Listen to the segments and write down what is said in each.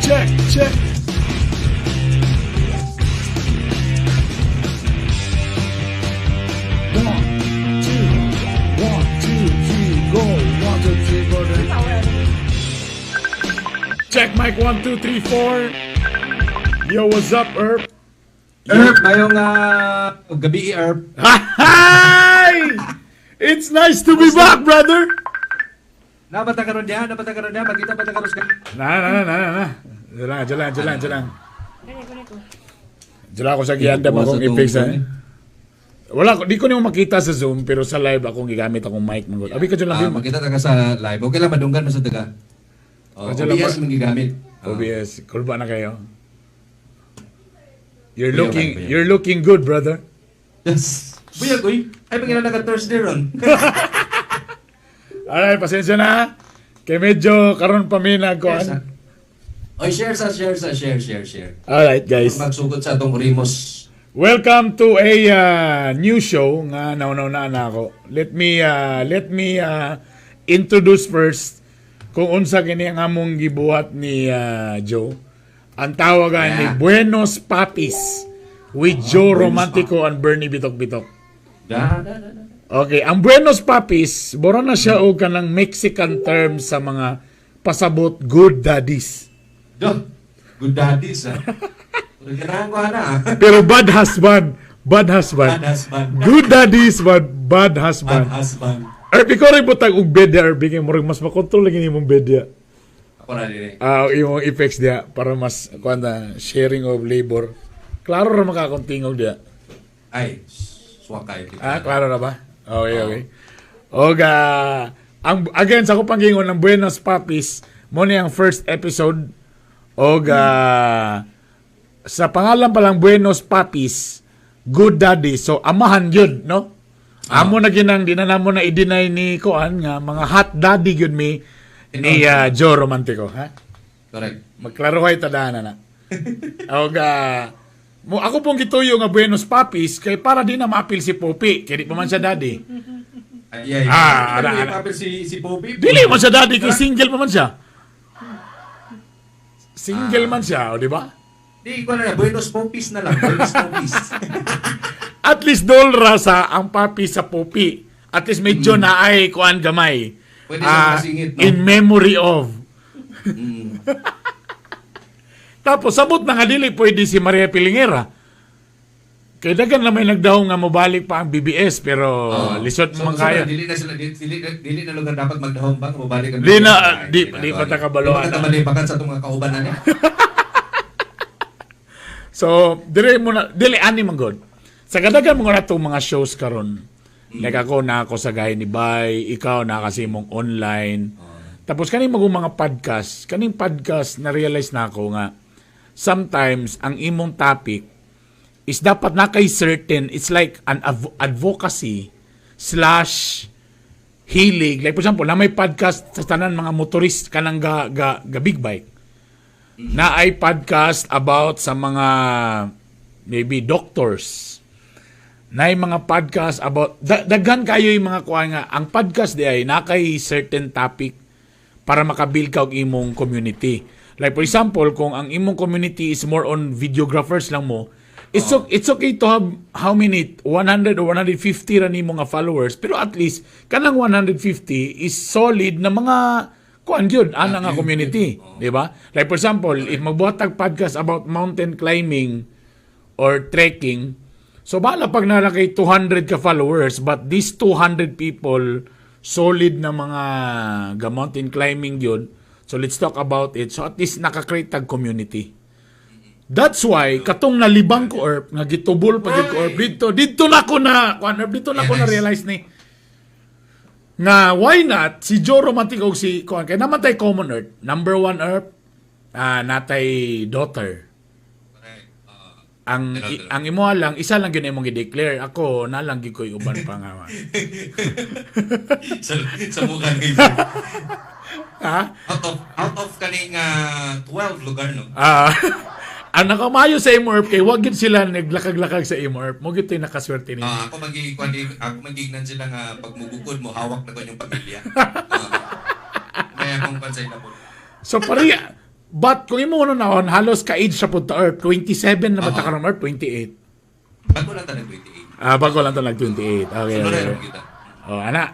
check. One, two, three, go. 1, 2, 3, go. Check mic 1, 2, 3, 4. Yo, what's up, Erp? Erp, ngayong gabi, Erp. Hi! It's nice to be back, brother. Nabata ka ron diyan, magkita ba ka ron ka? Na. Jalan. Diyan ako sa giyanda mo kung i-fix Wala ko, di ko niyo makita sa Zoom pero sa live akong gigamit akong mic mo. Abi ka dyan lang. Makita ta ka sa live. Okay lang madunggan mo sa taga. OBS mong gigamit. OBS, kulba na kayo. You're looking good, brother. Yes. Buyag, uy. Ay, pagkina naka-Thursday ron. Alright, pasensya na. Kaya medyo karon pa may nagkuhan. Oy, share. Alright, guys. Magsugod sa atong Rimos. Welcome to a new show nga nauna na ako. Let me introduce first kung unsa kini ang among gibuhat ni Joe. Ang tawagan ni Buenos Papis with Joe Romantico and Bernie Bitok. Okay, ang Buenos Papis, bora na siya og kanang Mexican term sa mga pasabot good daddies. Good daddies, ha? Pero bad husband. Good daddies, bad husband. Ikaw rin butang og bedya, bigyan mo rin mas makontrol lagi ni mong bedya. Ako na din yung effects dia para mas sharing of labor. Klaro ra makakontingog dia. Ay, swakay. Klaro na ba? Okay. Again, sa ko panggingon ng Buenos Papis, mo ni ang first episode. Sa pangalan pa lang Buenos Papis, good daddy. So, amahan yun, no? Amo na ginang, di na namo na i-deny ni Koan nga, mga hot daddy yun ni Joe Romantico, ha? Correct. Magklaruhay tadana na. Ako pong gituyo nga Buenos Papis, kay para di na maapil si Poppy, kaya di pa man siya daddy. Maapil si Poppy? Dili man siya daddy, kay single pa man siya. Single man siya, di ba? Di ko na, Buenos Popis na lang. Buenos Popis. At least dolra sa ang papi sa Poppy. At least medyo na ay kuan gamay. Pwede sa masingit, no? In memory of. Tapos, sabot na nga dili, pwede si Maria Pilingera. Kaya dagan na may nagdahong nga mabalik pa ang BBS, pero lisod mo kaya. Dili na lugar dapat magdahong ba? Mabalik ang Di pa ta kabaloan. Di pa ta malipakan sa itong mga kauban na niya. So, dili ani man god. Sa kadagan mo na itong mga shows karon. Like ako sa gaya ni Bay, ikaw na kasi mong online. Tapos kaning mga podcast, na realize na ako nga sometimes ang imong topic is dapat na kay certain, it's like an advocacy / hilig. Like for example, na may podcast sa tanan mga motorist kanang ga big bike. Na ay podcast about sa mga maybe doctors. Na ay mga podcast about daghan kayo yung mga kuha nga ang podcast di ay nakay certain topic para makabuild ka og imong community. Like for example, kung ang imong community is more on videographers lang mo, it's okay to have how many 100 or 150 ra nimo nga followers, pero at least kanang 150 is solid na mga kuan gyud ana nga community, di ba? Like for example, if magbuhat tag podcast about mountain climbing or trekking, so bala pag nala kay 200 ka followers, but these 200 people solid na mga mountain climbing yun. So let's talk about it. So at least nakakreate tag community. That's why katong nalibang ko Erp, nga gitubol pag ko Erp dito na ko na realize ni nga why not si Joe Romantico si kay namatay Common Earth. Number 1 Erp, natay daughter. Ang imo lang isa lang gyud imong gi-declare, ako na lang gyud koy uban pa nga. sa mukha ni Ha? Out of kaning 12 lugar no. Ang nakamayo sa Imorp kay wag gyud sila naglakag-lakag sa Imorp. Mo gyud tay nakaswerte ni. Ako magignan sila nga pag mugugod mo hawak na ko yung pamilya. May akong pansay na po. So But kung imo na naon, halos ka-age sa punta Earth. 27 na mata karon Earth, 28. Bago lang tayo 28. Bago lang to nag-28. Okay. Sunod okay. na kita. Ana.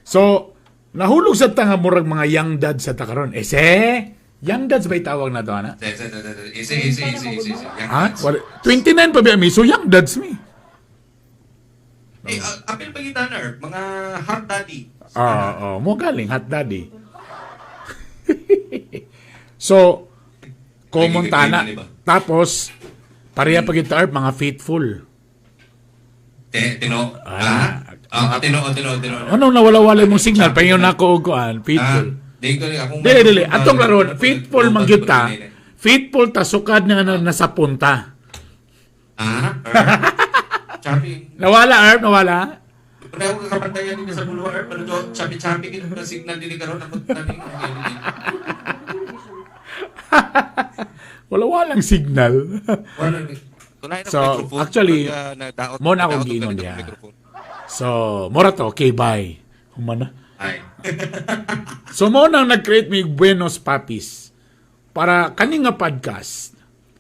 So, nahulog sa tanga murag mga young dads sa takaron. Young dads ba tawag na to, ana? Easy. Ha? 29 pa ba mi? So young dads mi. Apil pa kita na, mga hot daddy. Mo galing hot daddy. So, common tana. Tapos, pareha pa kita mga faithful. Tino. Tino. Ano nawala-wala mong signal? Pahingon na ako kuan, faithful. Dili. Atong laron, faithful man gyud ta. Faithful ta sukad na nasa punta. Chapi. Nawala. Pero ako kakapantayan din sa bulo, pero chapi-chapi kin na signal din karon ako taning. Walang signal. So, actually, mo na akong giingon niya. So, mora to, okay, bye. Humana. Ay. So, mo nang nag-create me Buenos Papis para kaning nga podcast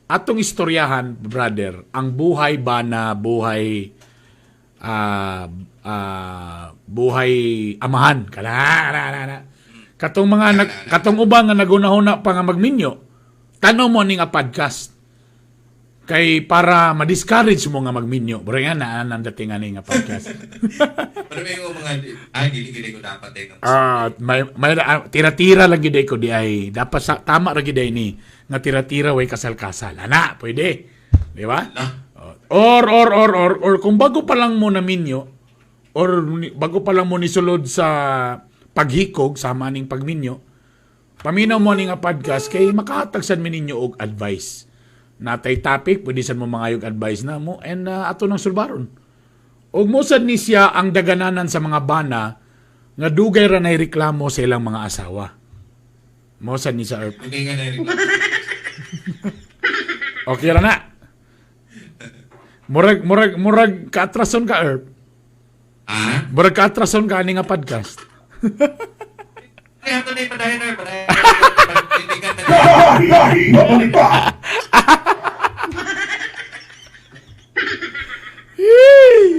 atong istoryahan, brother, ang buhay bana, buhay buhay amahan. Katong mga katong ubang nga nagunahuna pa nga magminyo. Tanong mo ning nga podcast. Kay para ma-discourage mo nga magminyo. Bro nga naan dating nga podcast. Pero may mga dili ko dapat may tira-tira lang gid ko di ay dapat sa tama ra gid ni nga tira-tira way kasal-kasal. Ana, pwede. Di ba? Or kung bago pa lang mo na minyo or bago pa lang mo nisulod sa paghikog sa maning pagminyo, paminaw mo ni nga podcast kay makahatag sad mi ninyo og advice. Natay topic, pwede sad mo mangayog advice na mo and ato nang sulbaron. Og mo sad ni siya ang dagananan sa mga bana nga dugay ra nay reklamo sa ilang mga asawa. Mo sad ni sa Earth. Okay nga na rin. Okay ra na. Murag kaatrason ka Earth. Murag kaatrason ka ani nga podcast. Kaya ito na yung padahin na.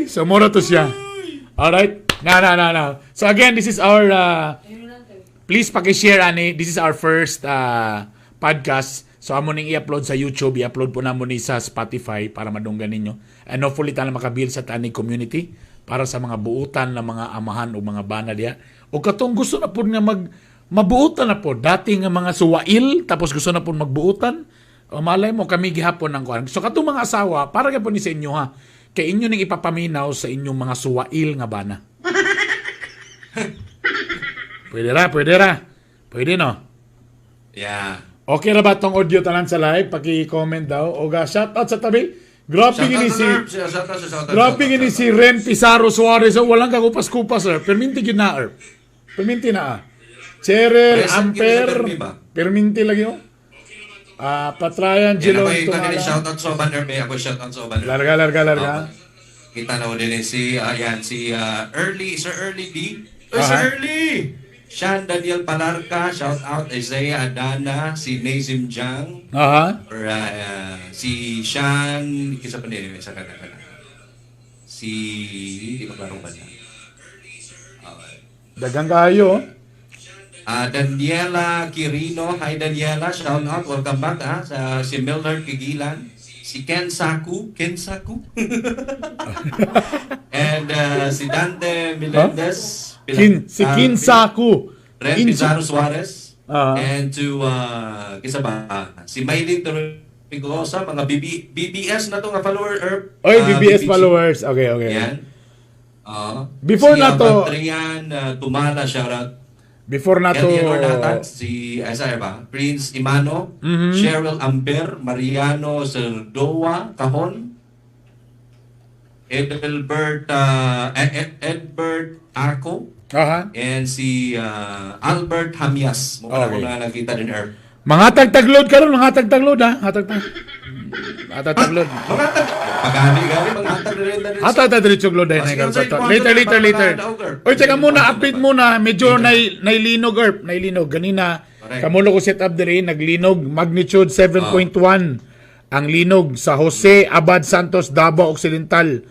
So, mura to siya. Alright? No. So, again, this is our, please pakishare, ani. This is our first podcast. So, amo ning i-upload sa YouTube. I-upload po namo ni sa Spotify para madunggan ninyo. And hopefully, tala makabil sa tani community para sa mga buutan na mga amahan o mga bana diya. O katong gusto na po nga mabuutan na po. Dati nga mga suwail, tapos gusto na po magbuutan. O malay mo, kami gihapon ng kuhan. So, katong mga asawa, para ka po ni sa inyo ha, kay inyo ning ipapaminaw sa inyong mga suwail nga bana. Pwede ra. Pwede no? Yeah. Okay na ba tong audio tanan sa live? Paki-comment daw. O shoutout sa tabi. Grabe gini si Ren Pizarro Suarez. Walang kakupas-kupas, sir. Perminti gid na, sir. Perminti na. Cheryl Amper. Perminti lagi yo. Patrayan Jelon Tumala. Shoutout sa Obaner. May ako shoutout sa Obaner. Larga. Kita na ulit si Early. Sir Early D. Sir Early! Sean Daniel Palarca, shout out Isaiah Adana, si Nazim Jang, or si Sean, isa pa nila, isa ka. Si, di ba klarong ba na? Dagang kayo. Daniela Quirino, hi Daniela, shout out, welcome back si Mildred Kigilan, si Ken Saku, and si Dante Melendez, si Kinsaku. Ren Pizarro Suarez. And to, kisa ba, si Maylin Torrigosa, mga BBS na to nga follower. BBS followers. Okay. Yan. Before si na to. Batrian Tumala, shoutout. Before na to. Elianor Natan, si, Prince Imano, Cheryl Amber, Mariano Serdoa, Cajon, Edbert Arco, and si Albert Hamias. Mukha na nakita din Earth. Mga tagtaglod ka rin, mga tagtaglod ha. Tagtaglod. Pagani-gani, mga tagtaglod. Tagtaglod din. Later. Oy, tsaka muna, update muna. Medyo nailinog, Ganina, Correct. Kamulo ko set up diri naglinog magnitude 7.1 ang linog sa Jose Abad Santos, Davao Occidental.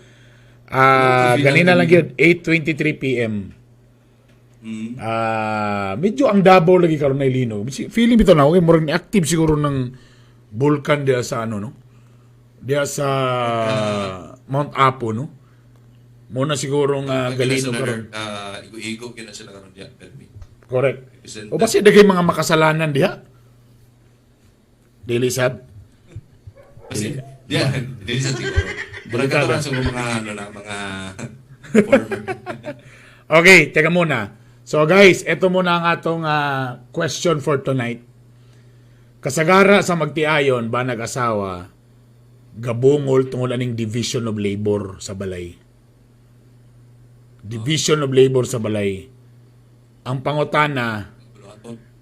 Ganina lang yun 8:23 PM. Medyo ang Davao lagi karon na linog. Feeling bitaw na okay, murag active siguro ng vulkan diya sa ano no. Diya sa Mount Apo no. Muna siguro nga galino karon. Igo-igo kina sila karon diya, permi. Correct. O basi dagay mga makasalanan diha. Dili sad. Kasi dili sa siguro. Murag katuran sa mga ano na mga former. Okay, teka muna. So guys, ito muna ang atong question for tonight. Kasagara sa magtiayon ba nag-asawa gabungol tungod aning division of labor sa balay. Division of labor sa balay. Ang pangutana,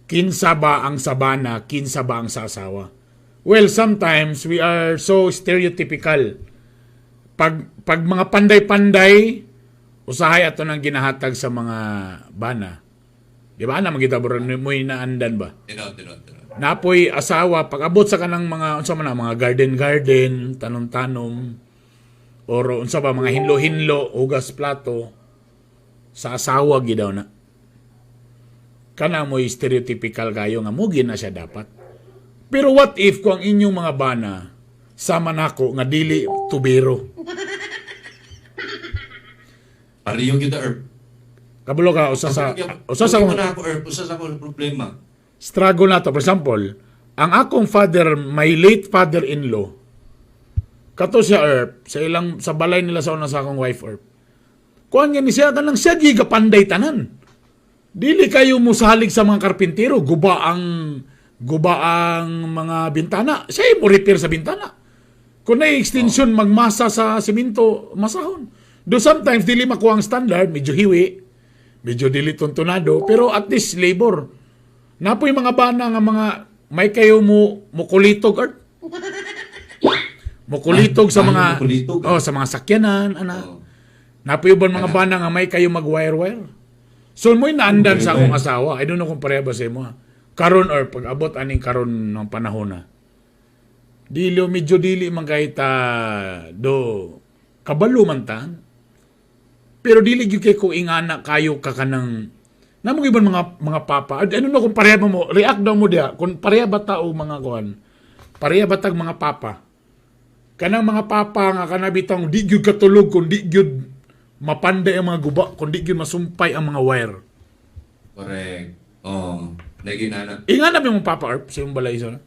kinsa ba ang sabana, kinsa ba ang sasawa? Well, sometimes we are so stereotypical. Pag mga panday-panday, usahay ato nang ginahatag sa mga bana. Di ba? Magita ba rin mo inaandan ba? Tinod. Napoy asawa, pag abot sa kanang mga, unsa man na, mga garden, tanom-tanom, or unsa ba, mga hinlo-hinlo, hugas plato, sa asawa gidaw na. Kana mo'y stereotypical kayo nga mugi na siya dapat. Pero what if kung ang inyong mga bana sama nako nga dili tubero? Pariyo kita Erp. Kabalo ka usa sa na ako Erp, usa sa akong problema. Struggle na to. For example, ang akong father, my late father-in-law, kato siya Erp, sa balay nila sa una sa akong wife Erp. Kuan nga ni siya kanang siya giga panday tanan. Dili kayo musalig sa mga karpintero, guba ang mga bintana. Siya mo repair sa bintana. Kung na extension magmasa sa simento, masahon. Do sometimes dili makuha ang standard, medyo hiwi, medyo dili tuntunado, pero at least labor. Napoy mga bana nga mga may kayo mukulitog art. Mukulitog sa mga sa mga sakyanan, ana. Napoy uban mga bana nga may kayo mag-wire-wire. So mo'y naandan sa akong asawa. I don't know kung pareha ba sa mo. Karon or pag-abot aning karon ng panahon na. Medyo dili man kahit do kabalo man ta. Pero dili gyud kay ko ingana kayo ka kanang namong ibang mga papa. Ano no kung pareha mo react daw mo dia kung pareha ba tao mga kuan. Pareha ba tag mga papa. Kanang mga papa nga kanabitang di gyud katulog kung di gyud mapanday ang mga guba, kundi yun masumpay ang mga wire. Correct. Oh, naginana. Ingana mo yung Papa Arp sa yung balay sa.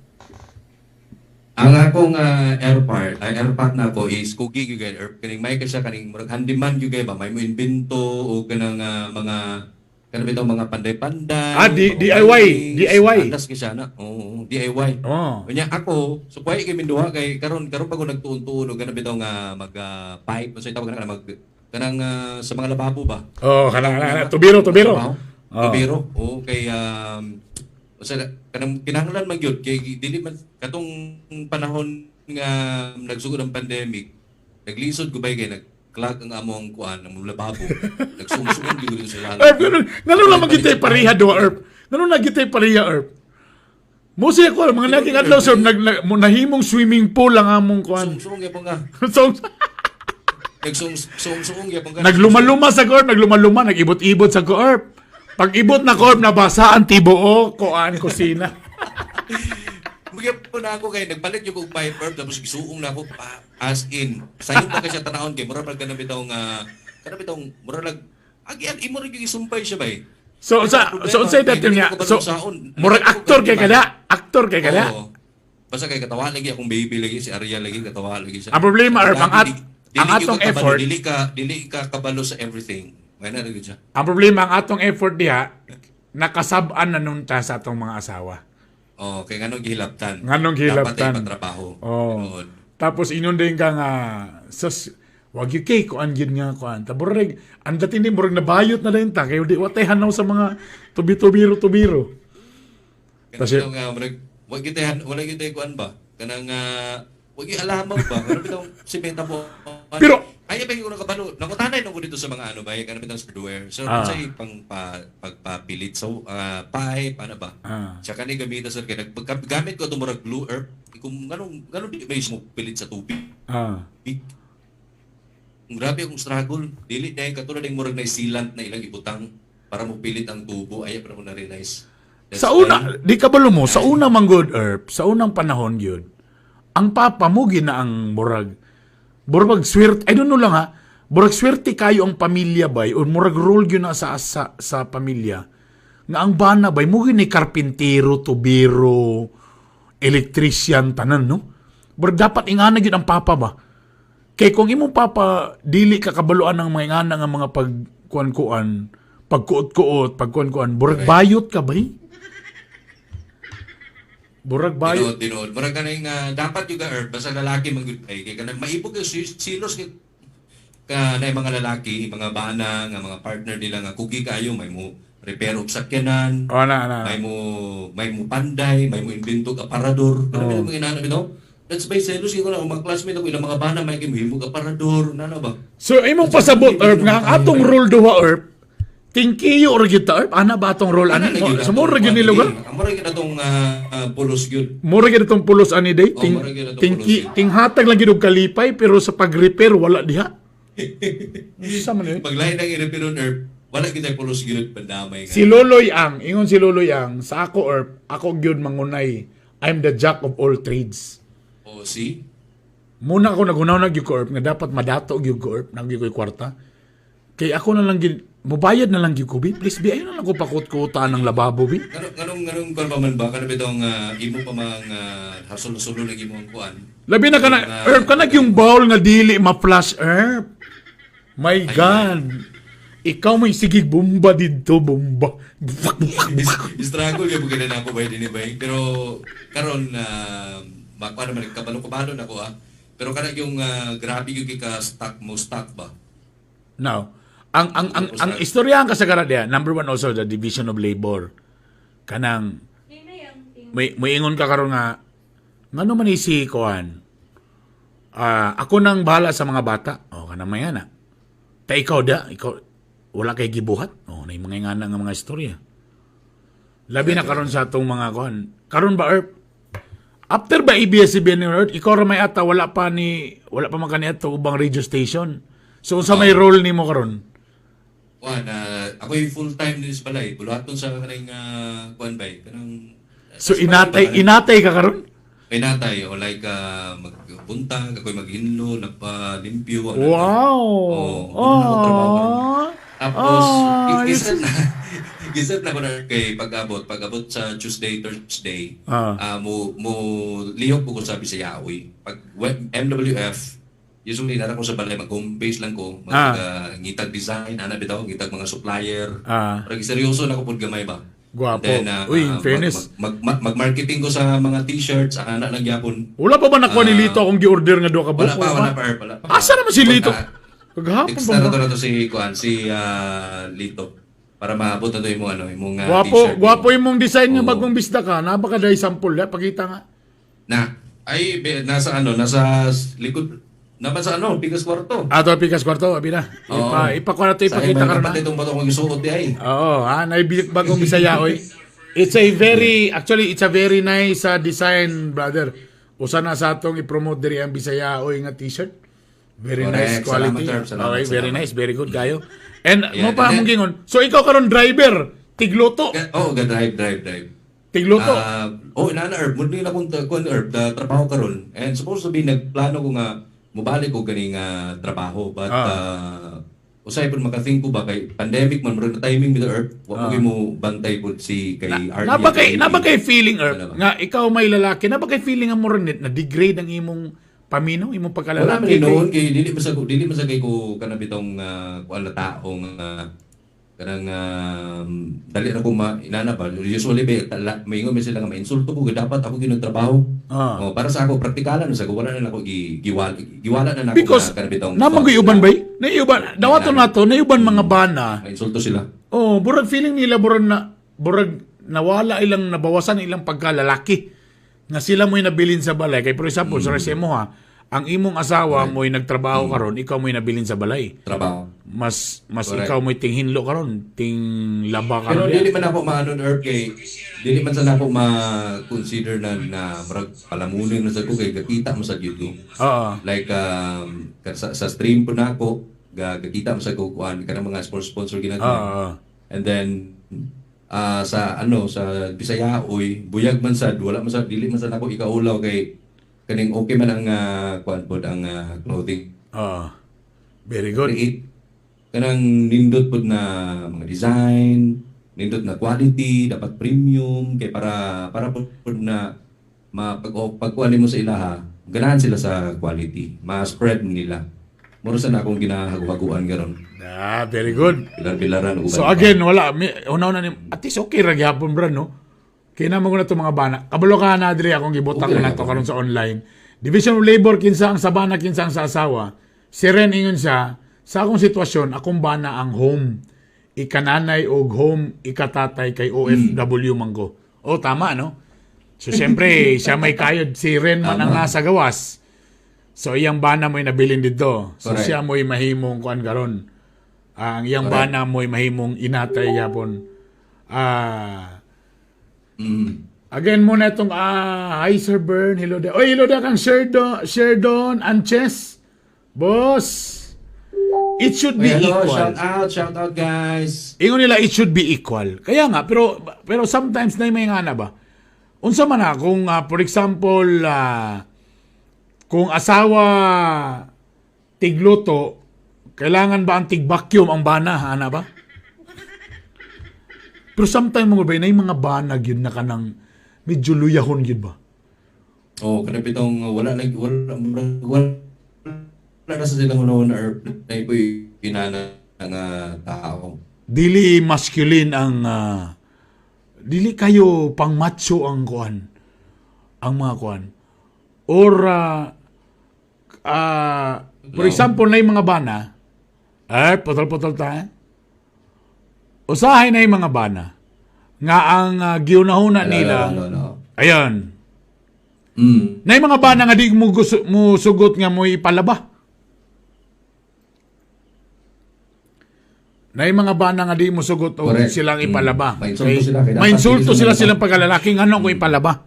Ang akong airpart na ko is kugi gyud kay Erp kaning may kasi kaning murag handyman gyud kay ba may mo invento o kanang mga bitaw mga panday-panday. DIY. Andas kay siya na. Oo, DIY. Oh. Kanya ako, supoy kay minduha kay karon pa ko nagtuon-tuon og bitaw nga mag pipe, so tawag na kanang sa mga lababo ba? Oh, kanang tubiro. Tubiro. O kay kanang kinahanglan man gyud kay dili man katong panahon nga nagsugod ang pandemic, naglisod gubay kay nagclog ang among kuan ang lababo. Nagsungsungan gyud sa lahat. Ngano lang magitay pareha do Erp. Ngano nagitay pareha Erp. Mo siya ko mga naging adlaw sir nahimong swimming pool ang among kuan. Sungsung gyapon nga. Nagsungsung gyapon ka. Nagluma-luma sa Corp, nag-ibot-ibot sa Corp. Pag ibot na Corp, nabasa ang tibuo, kuan, kusina. Bigyan po na ako kay nagpalit yung kong pipe tapos gisuong na ako as in. Sayo pa kay siya tanahon kay murag nag kanabitaw murag agyan imo rin yung isumpay siya ba eh. So say that niya. So murag aktor kay kada. Basta kay katawa lagi akong baby lagi si Arya lagi katawa lagi siya. Ang problema ang atong effort, dili ka kabalo sa everything. May na lagi siya. Ang problema ang atong effort diha nakasab-an na nun ta sa atong mga asawa. Oh, kay nganong gihilaptan. Dapat ay patrabaho. Oh. Tapos inundin ka nga wag yung cake kuan gyud nga kuan. Tabureg ang dati ni murag nabayot na din ta kay di watay hanaw sa mga tubiro. Kasi wag kita kuan ba? Kanang wag alamaw ba? Ano bitaw simenta mo? Pero Ay, ba yung nakabalo? Nakutanay nung ko dito sa mga ano ba, yung kanapitang hardware. So, Ah. sa pang pagpapilit. So, pipe, ano ba? Tsaka ni gamita sir, kaya gamit ko ito murag glue earth. Kung ganun di may smoke pilit sa tubig. Big. Grabe akong struggle. Dili dahil katulad ng murag na sealant na ilang ibutang para mo pilit ang tubo. Ay, pero ko na-realize. Sa una, di ka balo mo, sa unang manggod herb, sa unang panahon yun, ang papa mo gina ang murag swerte, I don't know lang ha, murag swerte kayo ang pamilya bay, o murag role yun na sa pamilya, nga ang bana bay, mo gini karpintero, tubero, electrician, tanan, no? Murag dapat ingana yun ang papa ba? Kay kung imong papa, dili ka kabaluan ng mga ingana nga mga pagkuan-kuan, pagkuot-kuot, pagkuan-kuan, murag bayot ka bay? Burag bayo. Tinood. Murag ka na dapat yung herb, basta lalaki mag-goodbye. Kaya ka na maibog yung silos ka na yung mga lalaki, mga bana, nga mga partner nila nga kugi kayo, may mo repair og sakyanan, may mo panday, may mo invento aparador. Ano mga inano bitaw? That's by selos ko na mga classmate ako ilang mga bana may himog aparador, nano ba? So imong pasabot herb nga ang atong role duha herb. Tingkiyo or kita herb, ana ba atong role ani? Sa mo ra gyud ni lugar. Amo ra gyud atong pulos gyud. Mo ra gyud atong pulos ani day. Tinghatag lang gyud og kalipay pero sa pag-repair wala diha. Sa man yun? Paglain ang i-repair on herb, wala kita pulos gyud pandamay nga. Si Loloy Ang, ingon si Loloy Ang, sa ako herb, ako gyud mangunay. I'm the jack of all trades. Oh, see? Muna ako nagunaw na gyud ko herb nga dapat madato gyud ko herb nang gyud ko'y kwarta. Kay ako na lang gyud mubayad na lang gyud ko bi. Please bi ayo na lang ko pakut-kutaan ng lababo bi. Ganong kon pa man ba kana bitong imo pa mang hasol-sulo lagi mo ang kuan. Labi na kana herb kana yung bowl nga dili ma-flash herb. My God. Ikaw may sigig bomba dito, bomba. Struggle yung pagkina na ako ba din ba. Pero karon makuha naman kabalo-kabalo na ko Pero kana yung grabe yung stuck ba? Now, ang istoryahan ka sa diya, number one also the division of labor. Kanang may ingon ka karon nga ngano man si kuan. Ako nang bahala sa mga bata. Kanang may ana. Ta ikaw wala kay gibuhat. Nay mga ingana nga mga istorya. Labi na karon sa atong mga kuan. Karon ba Earth? After ba ABS-CBN ni Earth, ikaw ra may ata wala pa man kaniadto ubang radio station. So sa may role nimo karon? Ako yung full-time din sa balay. Buluhaton sa kanang kuan bay. So inatay ka karon? Inatay o like magpunta, ako'y maghinlo, nagpalimpyo. Wow! Tapos, isip na ko na kay pag-abot sa Tuesday, Thursday, mo lihok ko sa Bisayaoy. Pag MWF, usually nara ko sa balay, mag-home base lang ko, ngitag design, bitaw, ngitag mga supplier. Parang seryoso na ko po gamay ba? Gwapo. Then, in fairness. Mag-marketing ko sa mga t-shirts, anak lang yapon. Wala pa ba nakuha ni Lito akong gi-order nga doon ka buko? Wala pa. Asa naman si Lito? Kaghapon Extra pa na to si Lito. Para maabot na to yung t-shirt. Gwapo yung mong design nga bagong bisda ka. Napaka dahil sample. Pakita nga. Nasa likod. Naman sa Pikas Kwarto. Ito, Pikas Kwarto. Abi na. Ipakuha na ito, ipakita ka na. Sa itong batong mag-isuot di ay. Oo, naibigit bagong Bisaya, oy. It's a very nice design, brother. Usa na sa atong i-promote diri ang Bisaya, oy, nga t-shirt. Very nice quality. Okay, very nice. Very good kayo. And mo pa mong gingon. So ikaw karon driver, tigloto. Drive. Tigloto. Herb. Muli na kung Herb, trabaho karon. And supposed to be, nagplano ko nga, mubalik ko ganing trabaho. But, usay po makathink ko ba, kay pandemic man, murag na timing with Herb, wag mo bantay po si kay RD. Nabakay feeling, Herb, nga ikaw may lalaki, nabakay feeling ang murag na degrade ang imong paminaw, imong pagkalalaki. Wala man noon, kay dili masagay ko kanabitong kuala taong kanang dali na ko inanabal. Usually may ingon sila nga mainsulto ko dapat ako ginagtrabaho. Para sa ako praktikalan sa wala na ako giwala na nako. Because namang uban bay? Naiuban dawaton nato, naiuban mga bana. Mainsulto sila. Burag feeling nila burag nawala nabawasan ilang pagkalalaki. Nga sila mo'y nabilin sa balay. Kay for example, sa resemo ang imong asawa mo'y nagtrabaho karon, ikaw mo'y nabilin sa balay. Trabaho. Mas Correct. ikaw mo'y tinghinlo karon, ting laba Pero karon. dili man ako maano Herb kay dili man sana ako ma-consider na marag palamunin na sa ko kay kakita mo sa YouTube. Oo. Like sa stream po na ako, kakita mo sa kuan kanang mga sponsor ginagawa. Oo. And then sa Bisaya oy buyag man sad wala man sad dili man sad ako ikaulaw kay kaning okay man ang kuan pod ang clothing. Oo. Very good. Create kanang nindot pod na mga design, nindot na quality, dapat premium kay para pod na pagkuan mo sa ilaha, ganahan sila sa quality, ma-spread nila. Muro sa na akong ginahaguhaguan garon. Very good. Pilar-pilaran uban. So again, wala. Una na ni, at least okay ra gyapon bro, no? Kaya naman ko na itong mga bana. Kabalo ka na, Adri, akong gibutang Okay, ko na ito karon sa online. Division of Labor, kinsa ang sabana, kinsa ang sa asawa. Si Ren, ingon siya, sa akong sitwasyon, akong bana ang home. Ikananay og home, ikatatay kay OFW man ko. Oh, tama, no? So, siyempre, siya may kayod. Si Ren man ang nasa gawas. So, iyang bana mo'y nabilin dito. So, Correct. siya mo'y mahimong kuan karon. Ang iyang Correct. bana mo'y mahimong inatay yapon. Again muna itong hi Sir Bern, hello there. Oy, hello there kang Sherdon Anches. Boss. It should be Hello, equal. shout out guys. Ingon nila it should be equal. Kaya nga pero sometimes na may nga na ba. Unsa man na kung for example kung asawa tigluto, kailangan ba ang tig-vacuum ang bana, ana ba? Pero sometimes mga bay, na yung mga banag yun na kanang medyo luyahon yun ba? Oh, kana pitong wala na sa silang unaw na herb na ipo'y inana ng tao. Dili masculine ang dili kayo pang macho ang kuan. Ang mga kuan. Or for example na yung mga bana, putol-putol tayo. Usahay na yung mga bana nga ang giunahuna nila. No. Ayan. Mm. Na yung mga bana nga di mo sugot nga mo ipalaba. Na yung mga bana nga di mo sugot o Correct. silang ipalaba. Mainsulto sila. Kaya dapat Mainsulto hindi sila sila silang pagkalalaking ano ko ipalaba.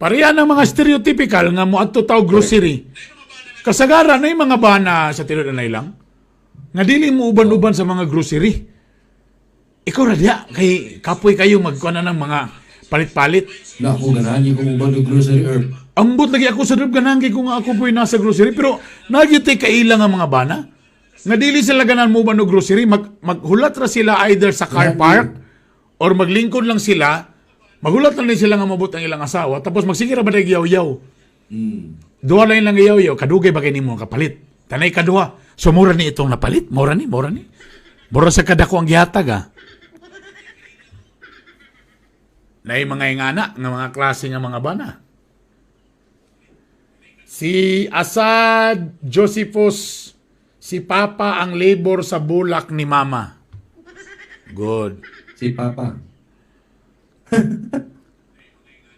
Pareha ng mga stereotypical nga mo adto taw grocery. Kasagaran na yung mga bana sa tilod na lang. Nga dili mo uban-uban sa mga grocery. Ikaw na diya, kay kapoy kayo magkuha na ng mga palit-palit. Na ako ganahan yung kumubang ng grocery herb. Ambot lagi ako sa loob gananggi kung ako po'y nasa grocery. Pero nagyutay kailang ang mga bana. Nga dili sila ganan mo ba no grocery. Maghulat ra sila either sa car park or maglingkod lang sila. Maghulat lang din sila nga mabut ang ilang asawa. Tapos magsigira ba na yaw-yaw. Duha lang yaw-yaw. Kadugay ba kayo mo kapalit. Tanay kaduha. So mura ni itong napalit. Mura ni. Mura sa kadako ang gihatag na yung mga ingana ng mga klase ng mga bana. Si Asad Josephus, si Papa ang labor sa bulak ni Mama. Good. Si Papa.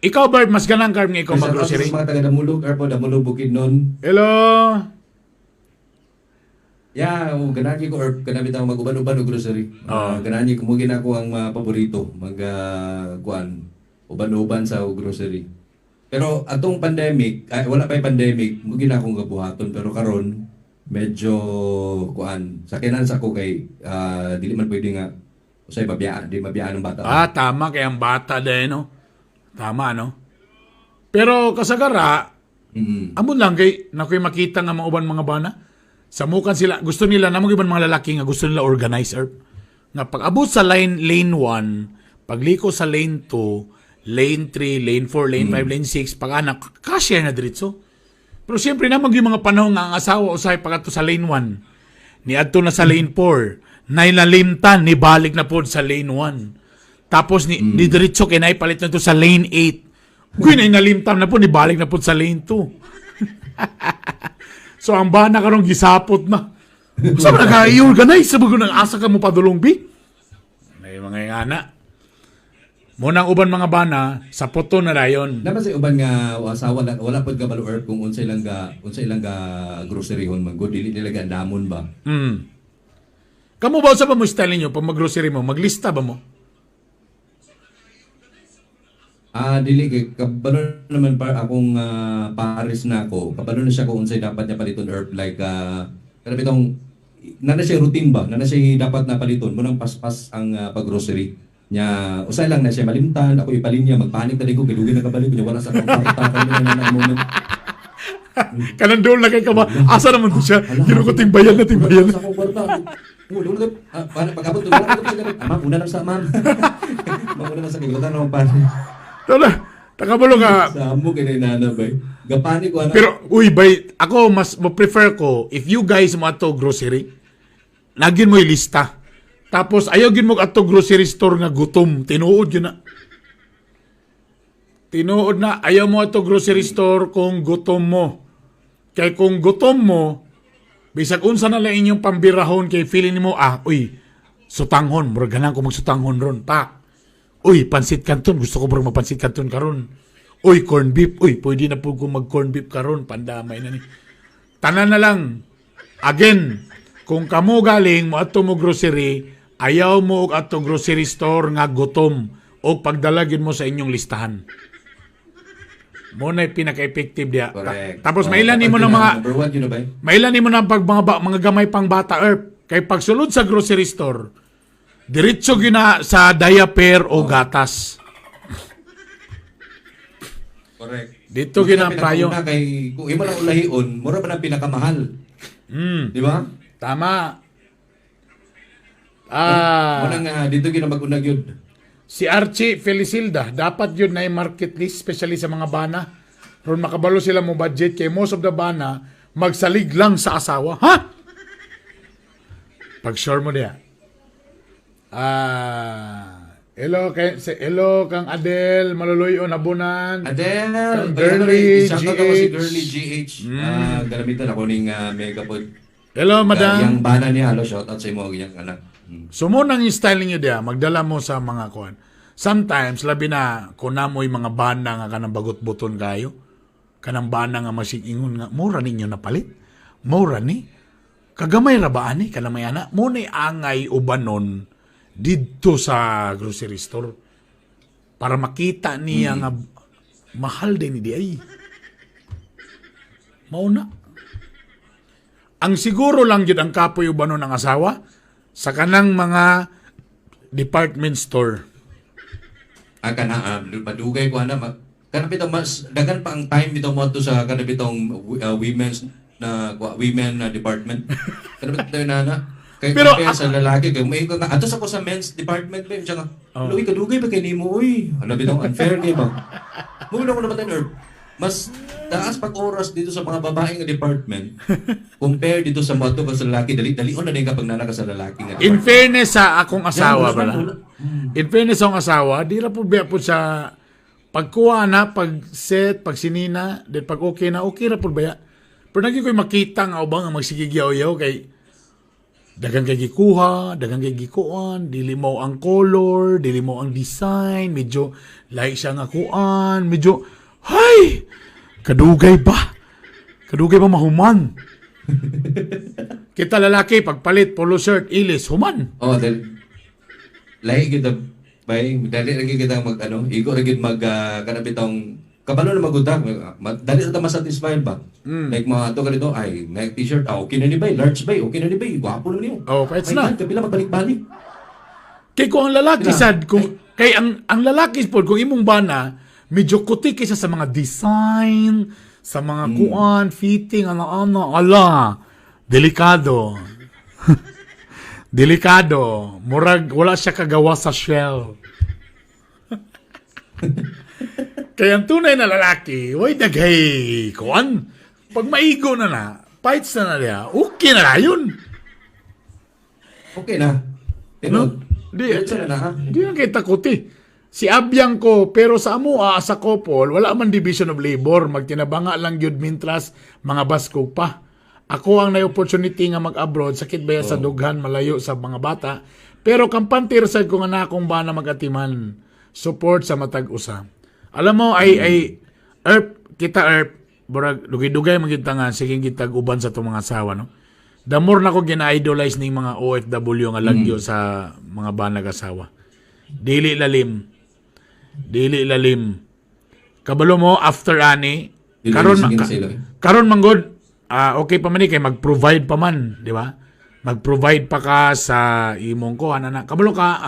Ikaw, Bert, mas ganang carb nga ikaw Sa mag-grocery. mga taga Damulog, herb Damulog Bukidnon. Hello? Yeah, ganahan ko herb kana bitaw mag-uban-uban og grocery. Oo. Ganahan ko mo ako ang paborito kuan uban-uban sa grocery. Pero atong pandemic, wala pa pandemic, mo gina akong gabuhaton pero karon medyo kuan sakinan sa ko kay dili man pwede nga usay di mabiyaan ng bata. Tama. Kaya ang bata din, no? Tama, no? Pero kasagara, amon lang kay nakoy makita nga mga uban mga bana. Samukan sila, gusto nila, namang iban mga lalaki nga gusto nila organizer. Nga pag-abot sa lane 1, pagliko sa lane 2, lane 3, lane 4, lane 5, lane 6, pag-anak, kasya na diretso. Pero siyempre namang yung mga panahon nga ang asawa usay pag-ato sa lane 1, ni adto na sa lane 4, nailalimtan, ni balik na po sa lane 1. Tapos ni diretso kay naipalit na to sa lane 8. Kuy nainalimtan na po, ni balik na po sa lane 2. So ang bana karong gisapot na. Sa mga i-organize sa bago ng asa ka mo padulong bi. May mga ingana. Munang uban mga bana sa poto na dayon. Naman sa uban nga asawa wala pod kabalo earth kung unsa ilang ga groceryhon man good dili nila gandamon ba. Kamu ba sa ba mo style niyo pag mag-grocery mo? Maglista ba mo? Dili kay kabalo naman akong pares na ako. Kabalo na siya kung unsay dapat niya paliton earth like kada bitong nana siya routine ba? Nana siya dapat na paliton mo nang paspas ang pag-grocery. Nya usay lang na siya malimtan, ako ipalinya magpanik tadi ko gilugi na kabalik nya wala sa pagkakataon na moment. Kanang doon lang kay kama. Asa naman to siya? Ginuko timbayan na timbayan. Sa akong kwarta. Ulo na pagabot ko ma'am una lang sa ma'am. Mauna lang sa gibutan ng pan. Tara, takabalo ka. Sa amo kay nana bay. Gapani ko ana. Pero uy bay, ako mas prefer ko if you guys mo ato grocery, lagin mo ilista. Tapos ayaw gin mo ato grocery store nga gutom, tinuod yun na. Tinuod na, ayaw mo ato grocery store kung gutom mo. Kay kung gutom mo, bisag unsa na lang inyong pambirahon kay feeling mo, uy, sutanghon, murag ganang ko magsutanghon ron, pa. Uy, pansit canton, gusto ko murag magpansit canton karon. Uy, corn beef, uy, pwede na po kung mag corn beef karon, pandamay na ni. Tanan na lang, again, kung kamo galing mo ato mo grocery, ayaw mo og ato grocery store nga gutom o pagdalagin mo sa inyong listahan. Mo na pinaka-effective dia. Tapos mailan nimo ng mga number 1 yun na bay. mailan nimo ng mga gamay pang bata earth kay pagsulod sa grocery store diretso gina sa diaper o gatas. Correct. Dito gina prayo. Kay kung imo lang ulahion, mura pa na pinakamahal. Di ba? Tama. Munang dito gina mag-unag yun. Si Archie Felicilda, dapat yun na market list, especially sa mga bana. Ron makabalo sila mo budget, kay most of the bana, magsalig lang sa asawa. Ha? Pag-sure mo niya. Hello kang Adel, Maluluyo, Nabunan. Adel, Kang Girly shout out ako si GH. Girly GH. Galamitan ako ning Megapod. Hello, madam. Yang bana niya, halo, shout out sa imo yang anak. So mo nang yung style niyo dia, magdala mo sa mga kuan. Sometimes labi na kung namoy mga bana nga kanang bagot-buton kayo, kanang bana nga masigingon nga mura ninyo napalit. Mura ni. Kagamay ra ba ani kanang may ana? Mo ni angay ubanon didto sa grocery store para makita niya nga mahal din ni ay. Mao na. Ang siguro lang yun ang kapoy ubanon ng asawa sa kanang mga department store. Madugay ko ana kanang mas dagan pa ang time bitaw mo to sa kanang bitong women department. Kanang bitaw na kay Pero sa lalaki kay may nga ato sa ko sa men's department ba siya nga. Luwi kadugay ba kay nimo uy. Ano bitong unfair kay ba? Mo na ko naman tayo mas taas pag oras dito sa mga babaeng department compare dito sa mga to sa lalaki dali-dalion na din kapag nanaka sa lalaki nga. In fairness sa akong asawa pala. In fairness sa akong asawa, di ra po biya po sa pagkuha na, pag-set, pag-sinina, then pag okay na, okay ra po baya. Pero naging ko'y makita nga ubang ang magsigigyaw-yaw kay dagang kay gikuha, dagang kay gikuan, dili mo ang color, dili mo ang design, medyo like siya nga kuan, medyo, hay! Kadugay ba? Kadugay ba mahuman? Kita lalaki, pagpalit, polo shirt, ilis, human. Oh, then lahi kita bay dali lagi kita mag igo lagi mag kanang bitong kabalo na magutang dali ta masatisfied ba. Like mga ato ganito ay Nike t-shirt okay na ni bay, large bay, okay na ni bay, gwapo na niyo. Oh, pwede na. Kapila magbalik-balik. Kay kung ang lalaki sad, kay ang lalaki po, kung imong bana, medyo kuti kaysa sa mga design, sa mga kuan, fitting, ala, delikado. Delikado. Murag, wala siya kagawa sa shell. Kaya ang tunay na lalaki, way daghay, kuan, pag maigo na, fights na niya, okay na yun. Okay na. No? Di na kita kuti. Si Abyang ko, pero sa amo sa couple, wala man division of labor. Magtinabanga lang yun mintras, mga basko pa. Ako ang na-opportunity nga mag-abroad, sakit ba sa dughan, malayo sa mga bata. Pero kampantir sa kung anak kong ba na mag-atiman. support sa matag usa. Alam mo ay Erp, burag dugay-dugay magita nga sige gitag uban sa tong mga asawa no. The more na ko gina-idolize ning mga OFW nga lagyo sa mga banag asawa. Dili lalim. Kabalo mo after ani karon manggod okay pa man kay mag-provide pa man, di ba? Mag-provide pa ka sa imong ko ana. Kabalo ka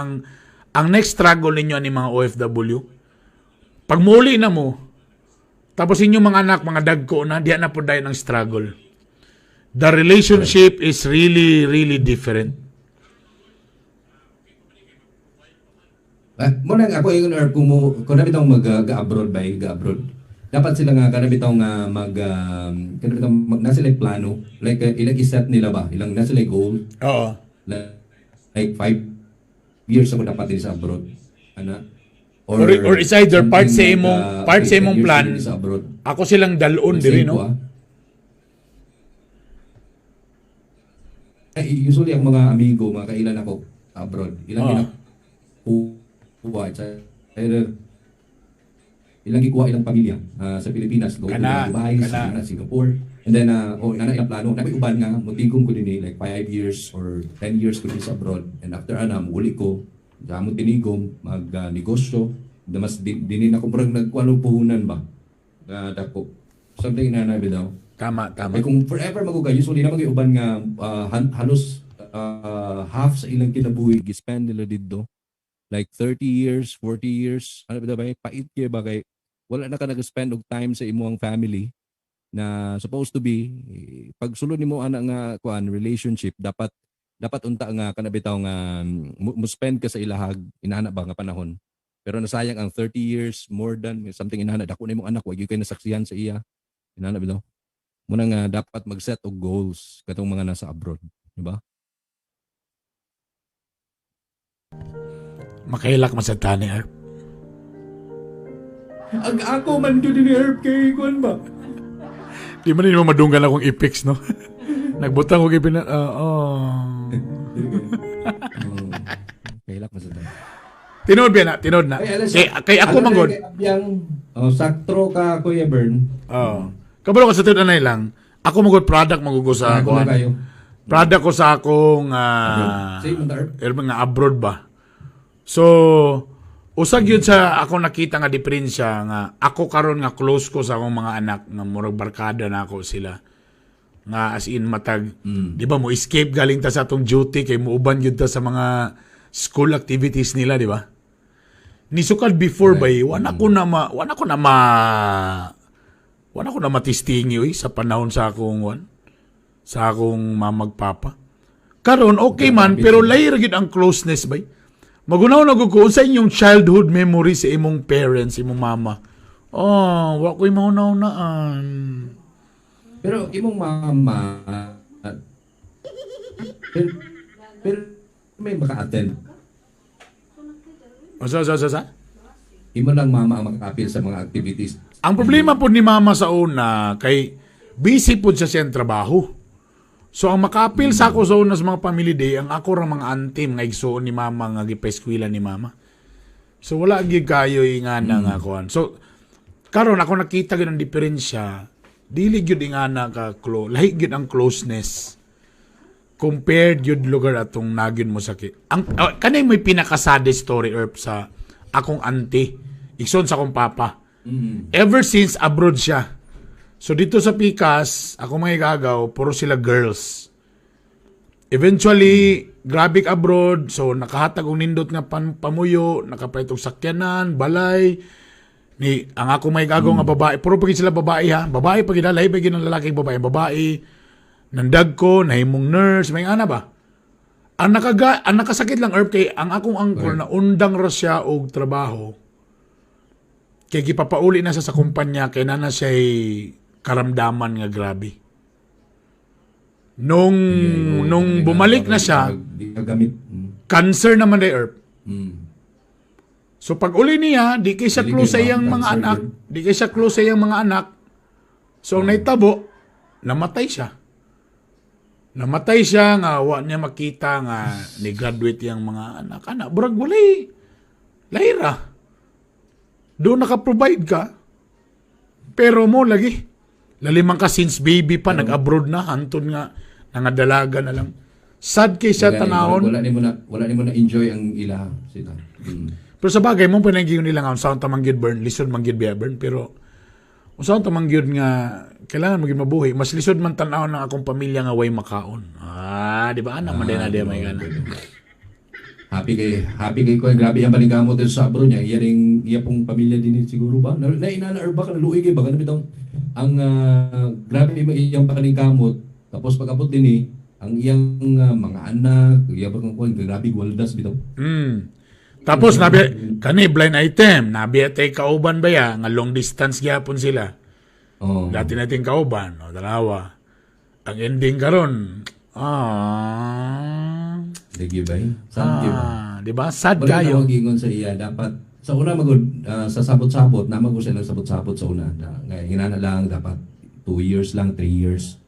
ang next struggle ninyo ni mga OFW. Pag muli na mo, tapos inyong mga anak, mga dagko na, diyan na po dahil ng struggle. The relationship is really, really different. Muna ako yung kung nabitaw mag-abroad ba, ga-abroad. Dapat sila nga kanabitaw nga nasa like plano, like ilang iset nila ba, ilang nasa like goal. Oo. Like 5 years ako dapat din sa abroad. Or it's either part sa imong plan. Ako silang dalon diri no. Usually ang mga amigo, mga kailan ako abroad. Ilang ikuha ilang pamilya sa Pilipinas, go to Dubai, sa Singapore. And then ilang plano, nabi uban nga mutigong ko din like 5 years or 10 years ko din sa abroad. And after uli ko gamot tinigom mag-negosyo, mas dinin ako parang nagkuano puhunan ba? Dako. Something na nabi daw. Tama. Ay kung forever magugay, usually na mag-iuban nga halos half sa ilang kinabuhi gispend nila dito. Like 30 years, 40 years, ano ba pait kay ba kay wala na ka nag-spend og time sa imong family na supposed to be pag sulod nimo ana nga kuan relationship dapat unta nga kanabitaw nga mo spend ka sa ilahag inana ba nga panahon. Pero nasayang ang 30 years more than something inana dako na imong anak wa gyud kay nasaksihan sa iya. Inana bitaw. Muna nga dapat mag-set og goals katong mga nasa abroad, di ba? Makailak man sa tani, Erp. Ako man doon ni Erp kay kuan ba? Di man mo madunggan akong ipix, no? Nagbutang ko kay Kailak man sa tani. Tinod na. Kay ako manggod. Saktro ka Kuya Bern. Kabalo ka sa tinod na lang. Ako manggod product magugo sa ako. Product ko sa akong nga abroad ba. So usag yun sa ako nakita nga diferensya nga ako karon nga close ko sa akong mga anak nga murag barkada na ako sila. Nga as in matag, di ba mo escape galing ta sa atong duty kay muuban yun ta sa mga school activities nila, di ba? Nisukad before ba wana ko na matistingi sa panahon sa akong mamagpapa. Karon okay man pero layer gid ang closeness bay. Magunaw na ko sa inyong childhood memory sa imong parents, imong mama. Wa ko'y maunaw-naan. Pero imong mama pero may maka-attend. Sa? Imo lang mama ang makakapil sa mga activities. Ang problema po ni mama sa una, kay busy po siya siyang trabaho. So ang makapil sa ako sa una sa mga family day, ang ako ra mga antim nga igsuon ni mama nga gipaeskwela ni mama. So wala gyud kayo nga nga kuan. So karon ako nakita gyud ang diferensya, dili gyud nga na ka lahi gyud ang closeness compared gyud lugar atong nagyon mo sakit. Ang kanay may pinaka-sad story Erp sa akong auntie, igsoon sa akong papa. Ever since abroad siya. So dito sa Pikas, ako mga igagaw, puro sila girls. Eventually, grabe abroad, so nakahatag og nindot nga pamuyo, nakapait og sakyanan, balay. Ang ako may igagaw nga babae, puro pagin sila babae ha. Babae pagin lahi pagin ng lalaking babae. Nandag ko, nahimong nurse, may ana ba? Ang nakasakit lang Erp kay ang akong uncle na undang ra siya og trabaho. Kay gipapauli na sa kumpanya kay nana siya karamdaman nga grabe. Nung bumalik na siya, cancer naman day Erp. So pag uli niya, di kay siya close sa iyang mga anak. So ang naitabo, namatay siya. Namatay siya nga wa niya makita nga ni graduate yang mga anak. Brag walay. Lahira. doon naka-provide ka. Pero mo lagi. Lalimang ka since baby pa, nag-abroad na, hantun nga, nangadalaga na lang. Sad kay siya tanahon. Wala ni mo na enjoy ang ila sila. Pero sa bagay mo, panagiging nila nga, saan tamang gyud burn, lisod man gyud biya burn, pero saan tamang gyud nga, kailangan maging mabuhi. Mas lisod man tanahon ng akong pamilya nga way makaon. Di ba? Anak man din na di may gana. Happy kay ko, grabe yung paningkamot sa abroad niya. Iya pong pamilya din siguro ba? Nainana ba ka naluig ba? Ganun bitong ang grabe yung iyang paningkamot. Tapos pag-abot din ang iyang mga anak, iya ba kung grabe waldas bitaw. Tapos nabi kani blind item, nabi atay kauban ba ya nga long distance gyapon sila. Dati natin kauban, dalawa. Ang ending karon, Sige ba? Sad ba? Di ba? Sad Wala kayo. na magingon sa iya. Dapat, sa una magod, sa sabot-sabot, na mag siya ng sabot-sabot sa una. Hinana lang, dapat 2 years lang, 3 years.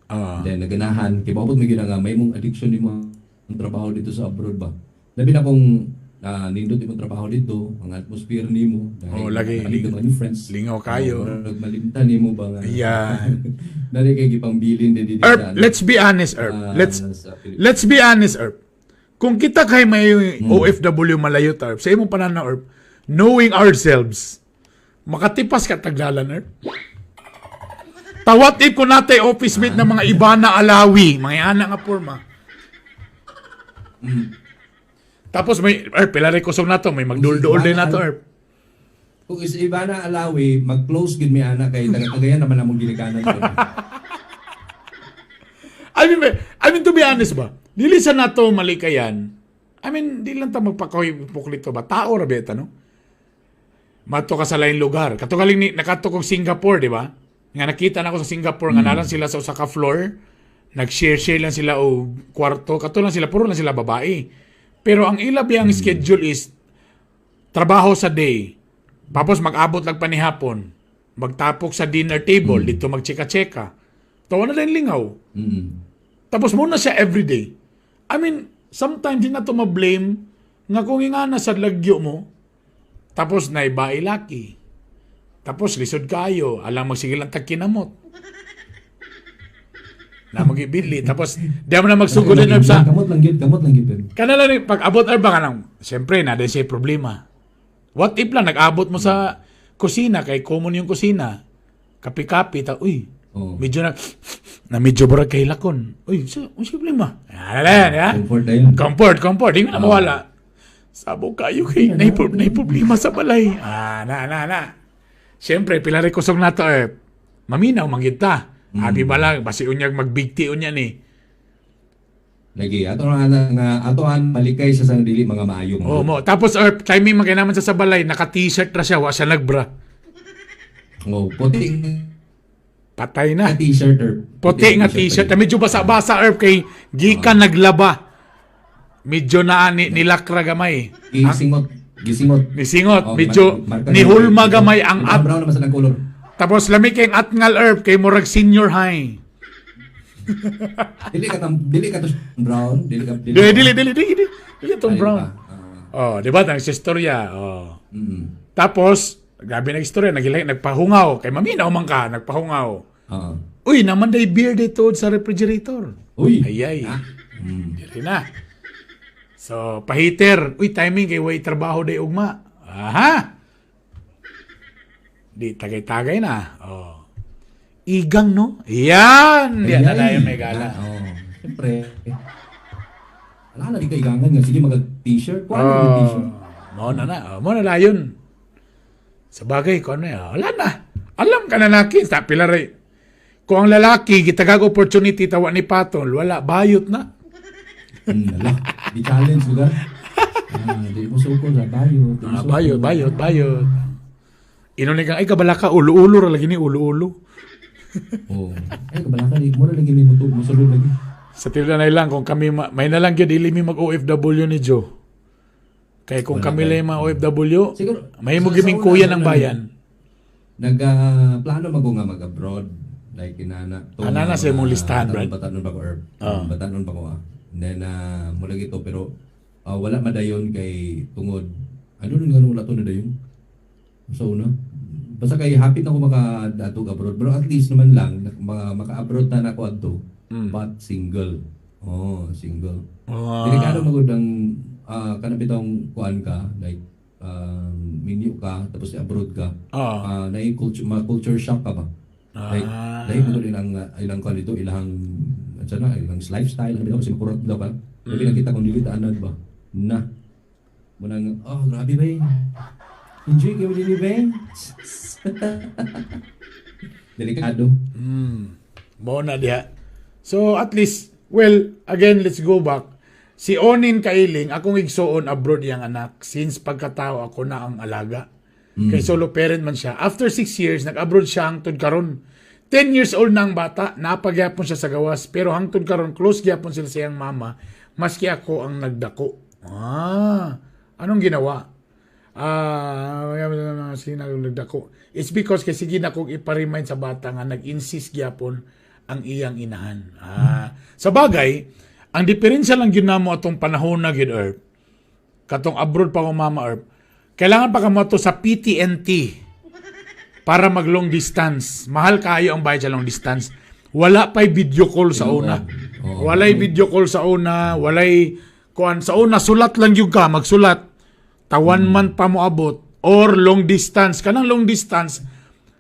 Then, naganahan. Kaya bakit may ginanga, may mong addiction ni mo ang trabaho dito sa abroad ba? Labi na kung nindot yung trabaho dito, ang atmosphere ni mo. Lagi. Friends. Lingaw kayo. Nagmalimtan ni mo ba? Yan. Dari kay gipang bilin din dito. Erp, let's be honest, Erp. Let's be honest, Erp. Kung kita kay may OFW malayo, Erp, sa imong pananaw, Erp, knowing ourselves, makatipas ka taglalan, Erp. Tawat ko natay office mate ng mga iba na alawi, mga anak nga porma. Tapos may, Erp, pilari kusog na to, may magduldool din na to, Erp. Kung is iba na alawi, mag-close gid mi anak kay taga-tagayan naman among ginikanan ko. I mean, to be honest ba? Dili sa nato malikayan. I mean, di lang ta magpakoy puklito ba? Tao ra beta, no? Mato ka sa lain lugar. Katugaling ni nakato kog Singapore, di ba? Nga nakita na ako sa Singapore nga nalang sila sa usa ka floor. Nag-share lang sila o kwarto. Kato lang sila, puro lang sila babae. Pero ang ila biyang schedule is trabaho sa day. Tapos mag-abot lang pa ni hapon. Magtapok sa dinner table, dito magchika-cheka. Tawa na lang lingaw. Tapos muna siya everyday. I mean, sometimes di na to ma-blame nga kung nga na sa lagyo mo, tapos na iba ilaki. Tapos lisod kayo, alam magsigil ang tagkinamot. Na magibili. Tapos, di mo na magsugod din sa... Kamot lang gid. Kanala ni, pag abot ba ka lang, siyempre, na din siya problema. What if lang, nag-abot mo sa kusina, kay common yung kusina, kapi-kapi, medyo medyo barag kay lakon. Uy, problema. Comfort. Di mo na mawala. Sabo kayo kay, na problema sa balay. Siyempre, pilari kusog na to, maminaw, manggita. Happy ba lang, basi unyag magbigti unya ni. Lagi, atoan malikay sa sang dili mga maayong. Mo. Tapos, timing magkinaman sa balay, naka-t-shirt na siya, wa siya nagbra. Puting patay na. T-shirt, Puti nga t-shirt. Medyo basa-basa, kay gikan naglaba. Medyo na nilakra gamay. Gisingot. Nisingot. Medyo nihulma gamay ang at. Brown naman sa color. Tapos lami kay atngal kay murag senior high. Dili ka to brown, dili tong brown. Di ba tang istorya. Tapos grabe na istorya, nagpahungaw kay maminaw man ka, nagpahungaw. Uy, naman day beer dito sa refrigerator. Uy. Ayay. Dili na. So, pahiter. Uy, timing kay way trabaho day ugma. Aha. Di tagay-tagay na. Igang, no? Yan! Yan na yung may gala. Siyempre. Wala na di ka igangan nga. Sige, mag-t-shirt. Kuha na mag-t-shirt. Mo na yun. Sa bagay, kung ano yan. Wala na. Alam ka na laki. Sa pilari. Kung ang lalaki, gitagag opportunity, tawa ni Patol, wala. Bayot na. Di challenge ba? Di mo suko na. Bayot. Inunin kang, ay kabala ka, ulo-ulo ra lagi ni ulo-ulo. Ay kabala ka, mo na lagi ni musulod lagi. Sa tila na lang, kung kami, may na lang yun, ili mi mag-OFW ni Joe. Kaya kung kami lang mga OFW, siguro, may mo giming kuya ng bayan. Plano mago nga mag-abroad. Like, Anana sa mong listahan, Brad? Batanon ba ko, Batanon ba ko, And then, mula gito, pero wala madayon kay tungod. Ano rin nga wala to na dayon? Sa una? basta kay happy na ako maka-datog abroad. Pero at least naman lang, maka-abroad na ako adto, but single. Oh, single. Delikado magod ang kanapitong kuan ka, like, menu ka, tapos abroad ka. Culture shock ka ba? Like, dahil magod ilang kuan dito, ilang lifestyle, kasi makurat daw ka. Tapi nakita kong dili anad ba? Na. Munang, grabe ba yun? Enjoy kayo din ba? Delikado. Mo na diha. So at least, well, again, let's go back. Si Onin Kailing, akong igsoon abroad yang anak since pagkatao ako na ang alaga. Kay solo parent man siya. After 6 years, nag-abroad siya hangtod karon. 10 years old na ang bata, napagyapon siya sa gawas, pero hangtod karon close gyapon sila sa iyang mama, maski ako ang nagdako. Anong ginawa? Nagdako. It's because kasi ginakog iparemind sa bata nga nag-insist gyapon ang iyang inahan. Sa bagay, ang diferensya lang yun na mo atong panahon na yun, Earth, katong abroad pa ko Mama Earth, kailangan pa ka mo to sa PTNT para mag long distance. Mahal kayo ang bayad sa long distance. Wala pa'y video call sa una. Walay video call sa una. Walay kuan sa una. Sulat lang yung ka. Magsulat. Tawan man pa mo abot. Or long distance. Kanang long distance,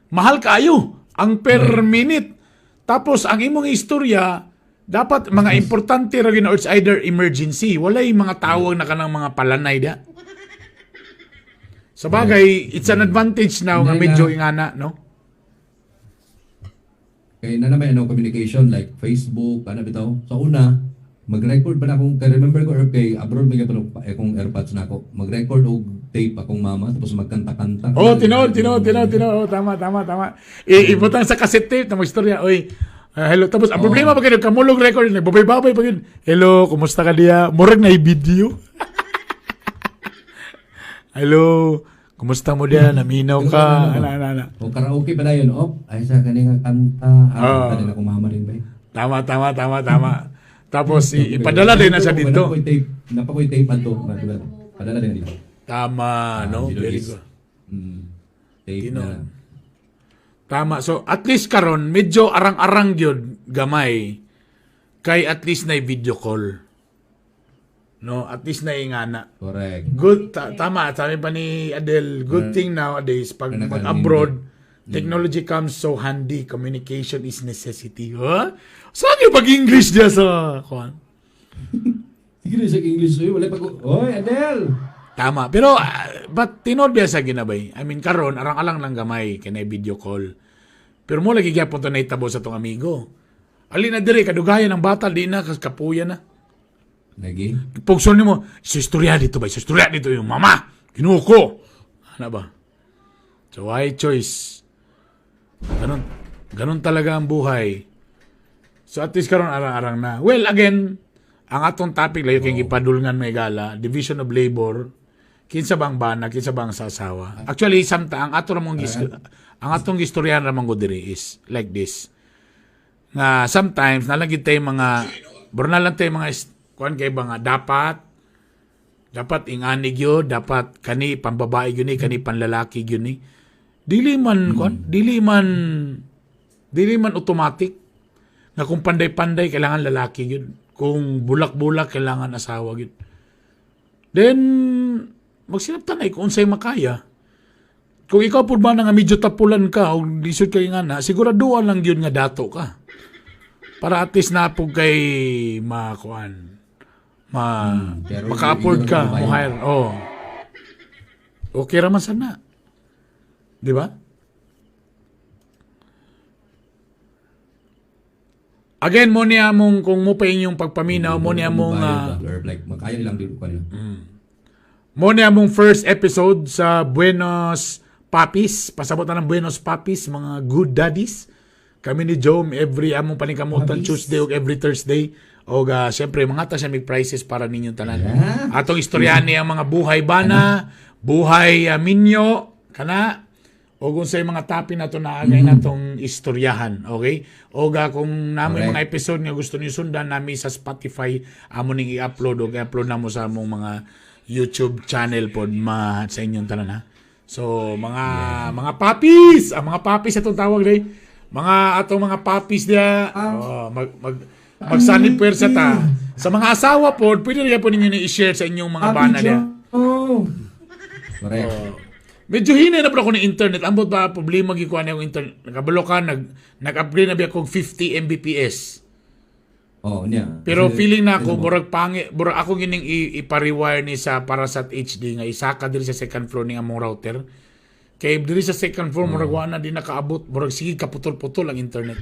mahal kayo. Ang per minute. Tapos, ang imong istorya, dapat mga importante ra gina, or it's either emergency. Walay mga tawag na kanang mga palanay da. Sa bagay, it's an advantage now nga medyo ingana, no? Kaya na naman communication like Facebook, bitaw. Sa una, mag-record pa na akong, remember ko kay abroad may akong AirPods na ako. Mag-record og tape akong mama tapos magkanta-kanta. Tinood. Tama. Ibutang sa cassette tape na mag-istorya. Oy, hello. Tapos, ang problema pa kayo, kamulong record, nagbabay-babay pa kayo. Hello, kumusta ka diya? Murag na i-video. Hello, kumusta mo diyan? Naminaw ka? O karaoke pa na yun. Ay sa kanina kanta. Kanina akong mama rin ba? Tama. Tapos, ipadala din na sa dito. Napakoy tape pa to. Padala din dito. Tama, no? Very good. Tape na. Tama. So, at least karon medyo arang-arang yun, gamay, kay at least na video call. No? At least na ingana. Correct. Good. Tama. Sabi pa ni Adele, good thing nowadays, pag abroad, technology comes so handy. Communication is necessity. Saan yung pag-English diya sa kuwan? Sige na sa English. Wala pa ko. Oy, Adele! Tama. Pero, but tinod biya sa ginabay. I mean, karon arang-alang lang gamay, kinay video call. Pero mo lagi gyapon to nahitabo sa tong amigo. Ali na dire, kadugayan ng bata, di na, kapuya na. Lagi? Pugson ni mo, istorya dito yung mama. Kinuha ko. Ano ba? So, why choice? Ganun talaga ang buhay. So, at least karon arang-arang na. Well, again, ang atong topic layo kay gipadulngan may gala, division of labor, kinsa bang bana, kinsa bang sasawa. Actually, ang atong gistoryahan ramang ko diri is like this. Nga sometimes nalagit tay mga nalang tay mga kuan kay mga dapat inganig yun, dapat kani pambabae yun kani panlalaki yun dili man automatic nga kung panday-panday kailangan lalaki yun, kung bulak-bulak kailangan asawa yun. Then magsinabtan ay kung unsay makaya. Kung ikaw po ba nga medyo tapulan ka o lisod kay nga na, siguraduhan lang yun nga dato ka. Para at least na po kay maka-afford ka o hire. Okay raman sana. Di ba? Again, mo niya mong, kung mo pa yung pagpaminaw, mo niya mong makaya nilang dito kanila. Mo niya mong first episode sa Buenos Papis. Pasabot na ng Buenos Papis, mga good daddies. Kami ni Jome every among panikamutan Tuesday o every Thursday. O siyempre, mga ta siya may prizes para ninyong tanan. Atong istoryahan niya mga buhay bana, buhay minyo, kana, o kung sa mga topic na ito naagay na itong istoryahan. Okay? O kung namin mga episode nga gusto niyo sundan namin sa Spotify, amo ning i-upload o i-upload na mo sa among mga YouTube channel pod sa inyong tanan ha. So mga puppies, mga puppies atong tawag day. Mga puppies dia. Magsanib puwersa ta. Sa mga asawa po, pwede rin po ninyo i-share sa inyong mga bana dia. Correct. Medyo hinay na pala ako ng internet. Ambot ba problema gikuha na yung internet? Nagabalo ka, nag-upgrade na ba akong 50 Mbps. Niya. Pero feeling na ako, murag ako gining ipa-rewire ni sa Parasat HD nga isaka diri sa second floor ni among router. Kay diri sa second floor murag wa na di nakaabot, murag sige kaputol-putol ang internet.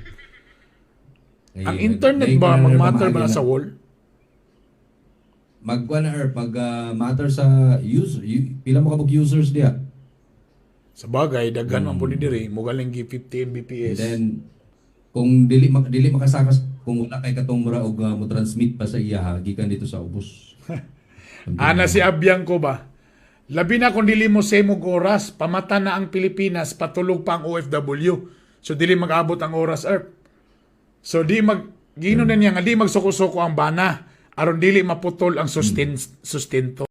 Ang internet ba mag-matter ba sa wall? Matter sa pila mo kabog users diya. Sa bagay, daghan man po ni diri, mo galing gi 50 Mbps. And then kung dili makasakas kung wala kay katong mura og mo transmit pa sa iya gikan dito sa ubos. Ana si Abyang ko ba? Labi na kung dili mo semog oras, pamata na ang Pilipinas, patulog pa ang OFW. So dili mag-abot ang oras Earth. So gino na niya nga di magsuko-suko ang bana aron dili maputol ang sustento.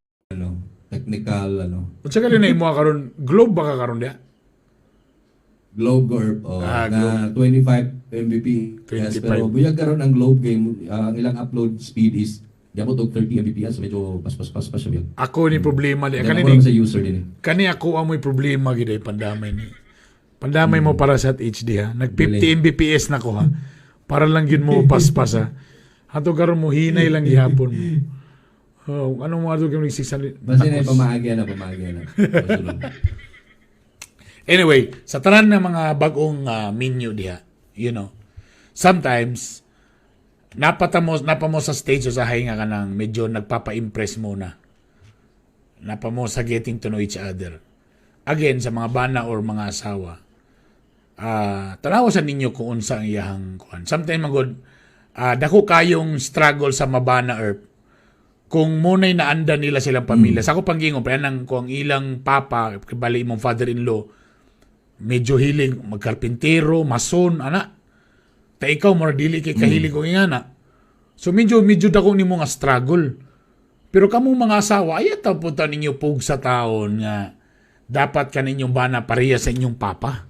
Technical Unsa gali na imo karon globe ba ka karon dia? Globe or na 25 Mbps. 25. Pero buyag karon ang Globe game, ang ilang upload speed is diabot og 30 Mbps, medyo pas siya. Ako ni problema di Kani kani sa user din. kani ako amoy problema gid pandamay ni. Pandamay mo para sa HD ha. Nag 50 Mbps na ko ha. Para lang yun mo paspas ha. Hato karon mo hinay lang gihapon mo. Anong mga doon kami nagsisalit? Basta na pamahagya na. Anyway, sa tanan ng mga bagong menu diha, sometimes, napamo sa stage o sa nga ka ng medyo nagpapa-impress muna. Napamo sa getting to know each other. Again, sa mga bana or mga asawa, tanawa sa ninyo kung unsa ang iyahang kuhan. Sometimes, dako kayong struggle sa mabana Earth kung muna'y naanda nila silang pamilya. Sa ako panggingon, kung ang ilang papa, bali mong father-in-law, medyo hilig, magkarpintero, mason, ana. Ta ikaw, mara dili kay kahilig ko ingana. So medyo dako ni mo nga struggle. Pero kamong mga asawa, ayat punta ninyo pug sa taon nga dapat ka ninyong bana pareha sa inyong papa.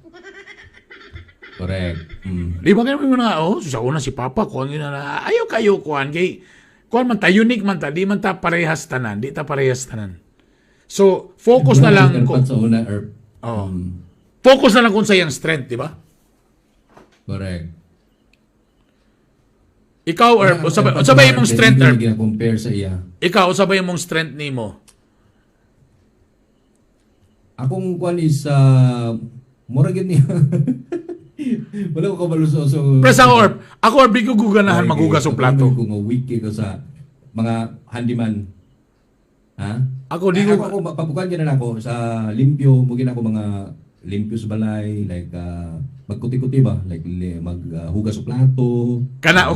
Correct. Di ba kayo na, sa una si papa, kuhan yun na, ayaw kayo kuhan, kay kuhan man ta, unique man ta, di man ta parehas tanan, di ta parehas tanan. So, focus na lang kung, sa una focus na lang kung sa iyang strength, di ba? Correct. Ikaw, Herb, usabay mong strength, Herb. Compare sa iya. Ikaw, usabay mong strength ni mo. Akong kuan is mura gid niya. Wala ko kabaluso. Pero sa ako, Herb, di ko guganahan maghugas ng plato. Ako weak ko sa mga handyman. Ha? Ako, di ko... Ako, papukan gina na ako sa limpyo. Mugin ako mga limpyo sa balay. Like, magkuti-kuti ba? Like, maghugas ng plato.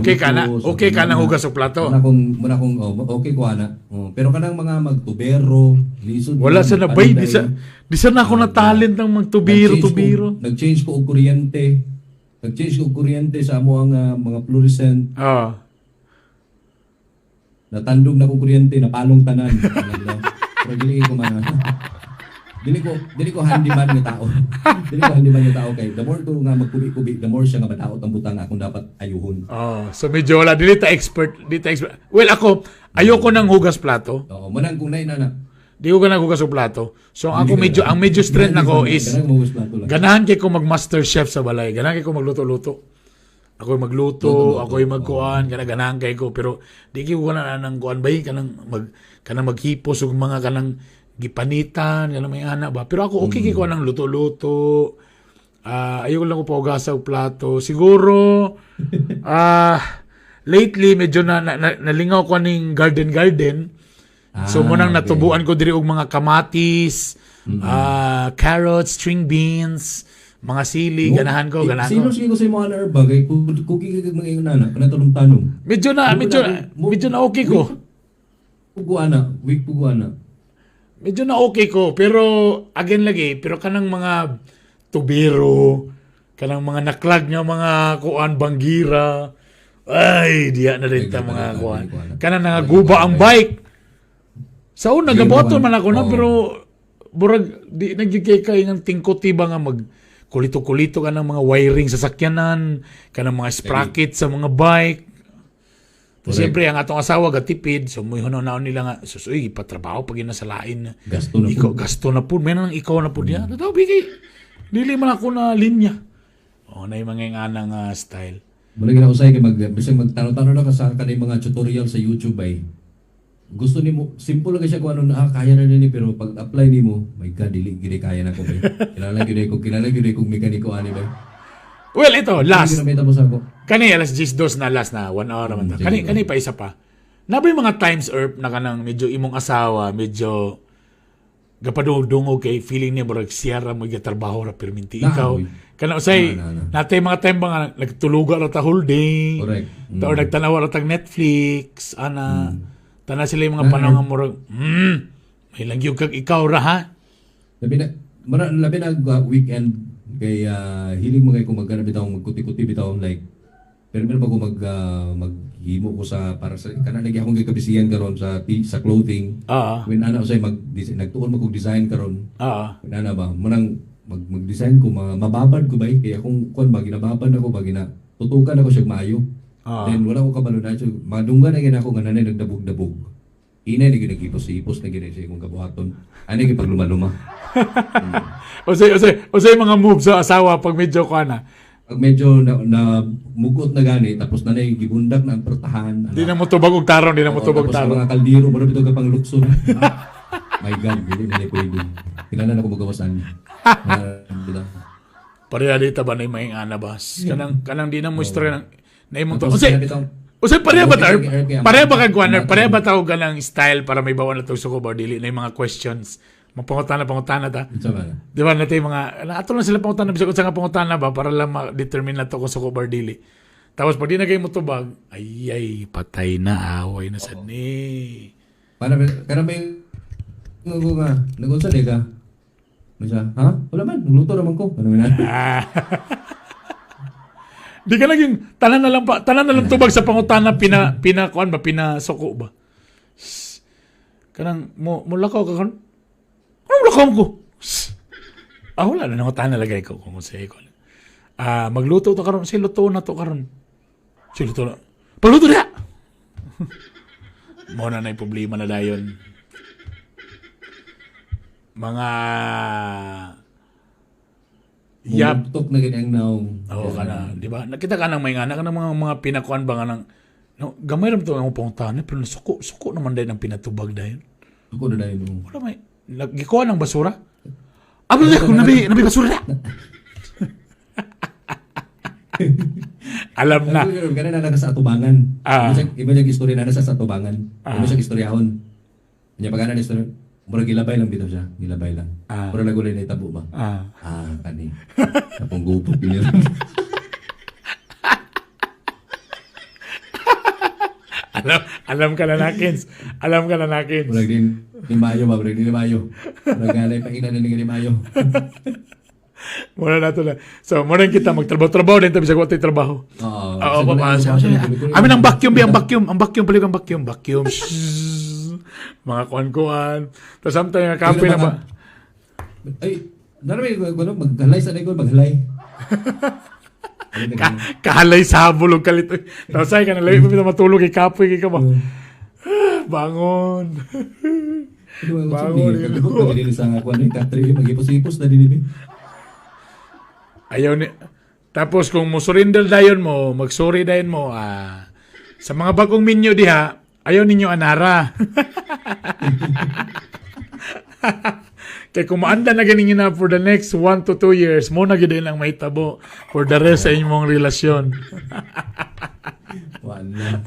Okay ka na hugas ng plato. Muna kong okay ko ana. Pero kanang mga magtubero, lisod. Wala sa nabay. Di sa na ako na talent ng magtubiro. Nag-change ko og kuryente. Sa amo ang mga fluorescent. Natandog na kong kuryente, napalong tanan. Pero dili ko handyman nga tao. Kay the more to nga magkubi-kubi, the more siya nga madaot ang butang akong dapat ayuhon. So medyo wala dili ta expert. Well, ako ayoko nang hugas plato. Manang kung nay na. Di ko ganang hugas og plato. So ako ang medyo strength nako is ganahan kay ko mag-master chef sa balay. Ganahan kay ko magluto-luto. Ako magluto, ako magkuan, ganahan kay ko, pero di ko na nang kuan bay kanang maghipos og mga kanang gipanitan, may anak ba. Pero ako okay kay ko nang luto-luto. Ayoko lang ko paugasan og plato. Siguro lately medyo nalingaw ko ning garden. So munang natubuan ko diri og mga kamatis, carrots, string beans, mga sili, ganahan ko. Sino ko sa mga herb bagay cookie kag mga inana kana tanong. Medyo na okay ko. Week puguana. Medyo na okay ko, pero again lagi, pero kanang mga tubiro, kanang mga naklag nga mga kuan banggira. Ay, diya na rin ta mga kuan. Kanang nangaguba ang bike. Sa una, gaboto man ako na, pero burag di nagyigay kay ng tingkot ba nga mag kulito-kulito ka ng mga wiring sa sakyanan, ka ng mga sprocket sa mga bike. Correct. Siyempre, ang atong asawa gatipid, so muy hunaw nila nga, susuy, patrabaho pag yun nasa lain. Gasto na Ikaw, po. gasto na po. May nang ikaw na po diya. Tataw, bigay. Dili man ako na linya. Na yung mga nga ng style. Muna ginausay kay bisag magtanong-tanong na ka sa kanay mga tutorial sa YouTube ay gusto nimo simple lang siya kung ano na kaya na nini pero pag apply nimo my god dili gid kaya na ko bay. Kilala gyud ko mekaniko ani bay. Well, ito, last. Ginamita mo sa ako. Kani, alas 10 na last na 1 hour naman. Kani pa isa pa. Nabay mga times Earth na kanang medyo imong asawa, medyo gapadungog kay feeling niya murag siyara mo gatrabaho ra perminti ikaw. Uy. Kana usay Na. natay mga time ba nga nagtuluga ra ta whole day. Correct. Or nagtanaw ra tag Netflix ana. Tana sila yung mga panahon nga murag may langyog kag ikaw ra ha. Labi na weekend kay hiling mo kay kung magkana bitaw magkuti-kuti bitaw like pero meron pa ko maghimo ko sa para sa kana lagi akong gikabisiyan karon sa clothing. When ana usay nagtuon mo kog design karon. When ana ba munang mag-design ko mababad ko ba kaya kung kuan ba ginababad ako ba tutukan ako siya maayo. Then wala ko kabalo na siya madunggan na gid ako nga nanay nagdabog-dabog. Inay ni ginagipos-ipos na gid siya kung kabuhaton. Ani gid pagluma-luma. Usay mga moves sa asawa pag medyo ko na. Pag medyo na mugot na gani tapos nanay gibundak na ang pertahan. Di na mo tubag og taron, di na mo tubag Tapos taron. mga kaldiro mo bitaw ka pang lukso na. My god, dili na ni pwede. Kilala na ko magawasan. Pareha dito ba na yung mga ana bas? Kanang di na mo istorya na imong to. Tapos Usay pareha ba tayo? Okay. Pareha ba kag kuaner? Pareha ba tayo ganang style para may bawa na to suko ba dili na yung mga questions? Mapangutana ta. Di ba natin yung mga, ato lang sila pangutana, bisa kung saan nga pangutana ba, para lang ma-determine na to kung suko ba dili. Tapos pag di na kayo mo tubag, ay, patay na, away na sad ni. Para may nag-unsa di ka? Masa, ha? Wala man, nagluto naman ko. Ano man? Di ka naging, tanan na lang tubag sa pangutana, kuan ba, pinasuko ba? Kanang, mulakaw ka kan? Ano mulakaw ko? Wala na, nangutan na lagay ko kung sa'yo ko. Magluto to karon, si luto na to karon. Si luto na. Pagluto na! Muna na yung problema na dayon. Mga Tok na ganyang naong. Oo ka na, di ba? Nakita ka ng may ngana ka ng mga pinakuan ba nga ng gamay ram to ang pangutana pero suko naman dahil ng pinatubag dahil. Ako na dahil mo. Wala may nagikuha ng basura. Ablo na kung nabi basura na. Alam na. Ganun na nasa atubangan. Iba yung istorya na nasa atubangan. Iba siyang istoryahon. Kanya pag na istorya, murag gilabay lang bitaw siya. Gilabay lang. Murag nagulay na itabo ba? Kani. Napong gupok niya. Alam ka na nakins. Alam ka na nakins. Murag din ni Mayo ba? Murag din ni Mayo. Murag galay pakita na ni Mayo. Muna na ito na. So, muna kita magtrabaho-trabaho din tabi sa kuwatay trabaho. Oo, papasok. Amin ang vacuum. Ang vacuum. Shhh. Mga kuan-kuan. Tapos sometimes kape na ba? Ay, naramay ko maghalay sa ko maghalay. Kahalay sa habulog kalit. Tapos ay ka na labi pa matulog kay kapoy kay ka ba? Bangon. Bangon. Pagdili sa kuan ni Katri magipos-ipos na dinibig. Ayaw ni. Tapos kung mo surrender dayon mo, mag-sorry dayon mo, sa mga bagong menu diha, ayaw ninyo anara. Kaya kung maanda na ganin na for the next 1 to 2 years, mo na gano'n lang may tabo for the rest sa inyong relasyon. Wala.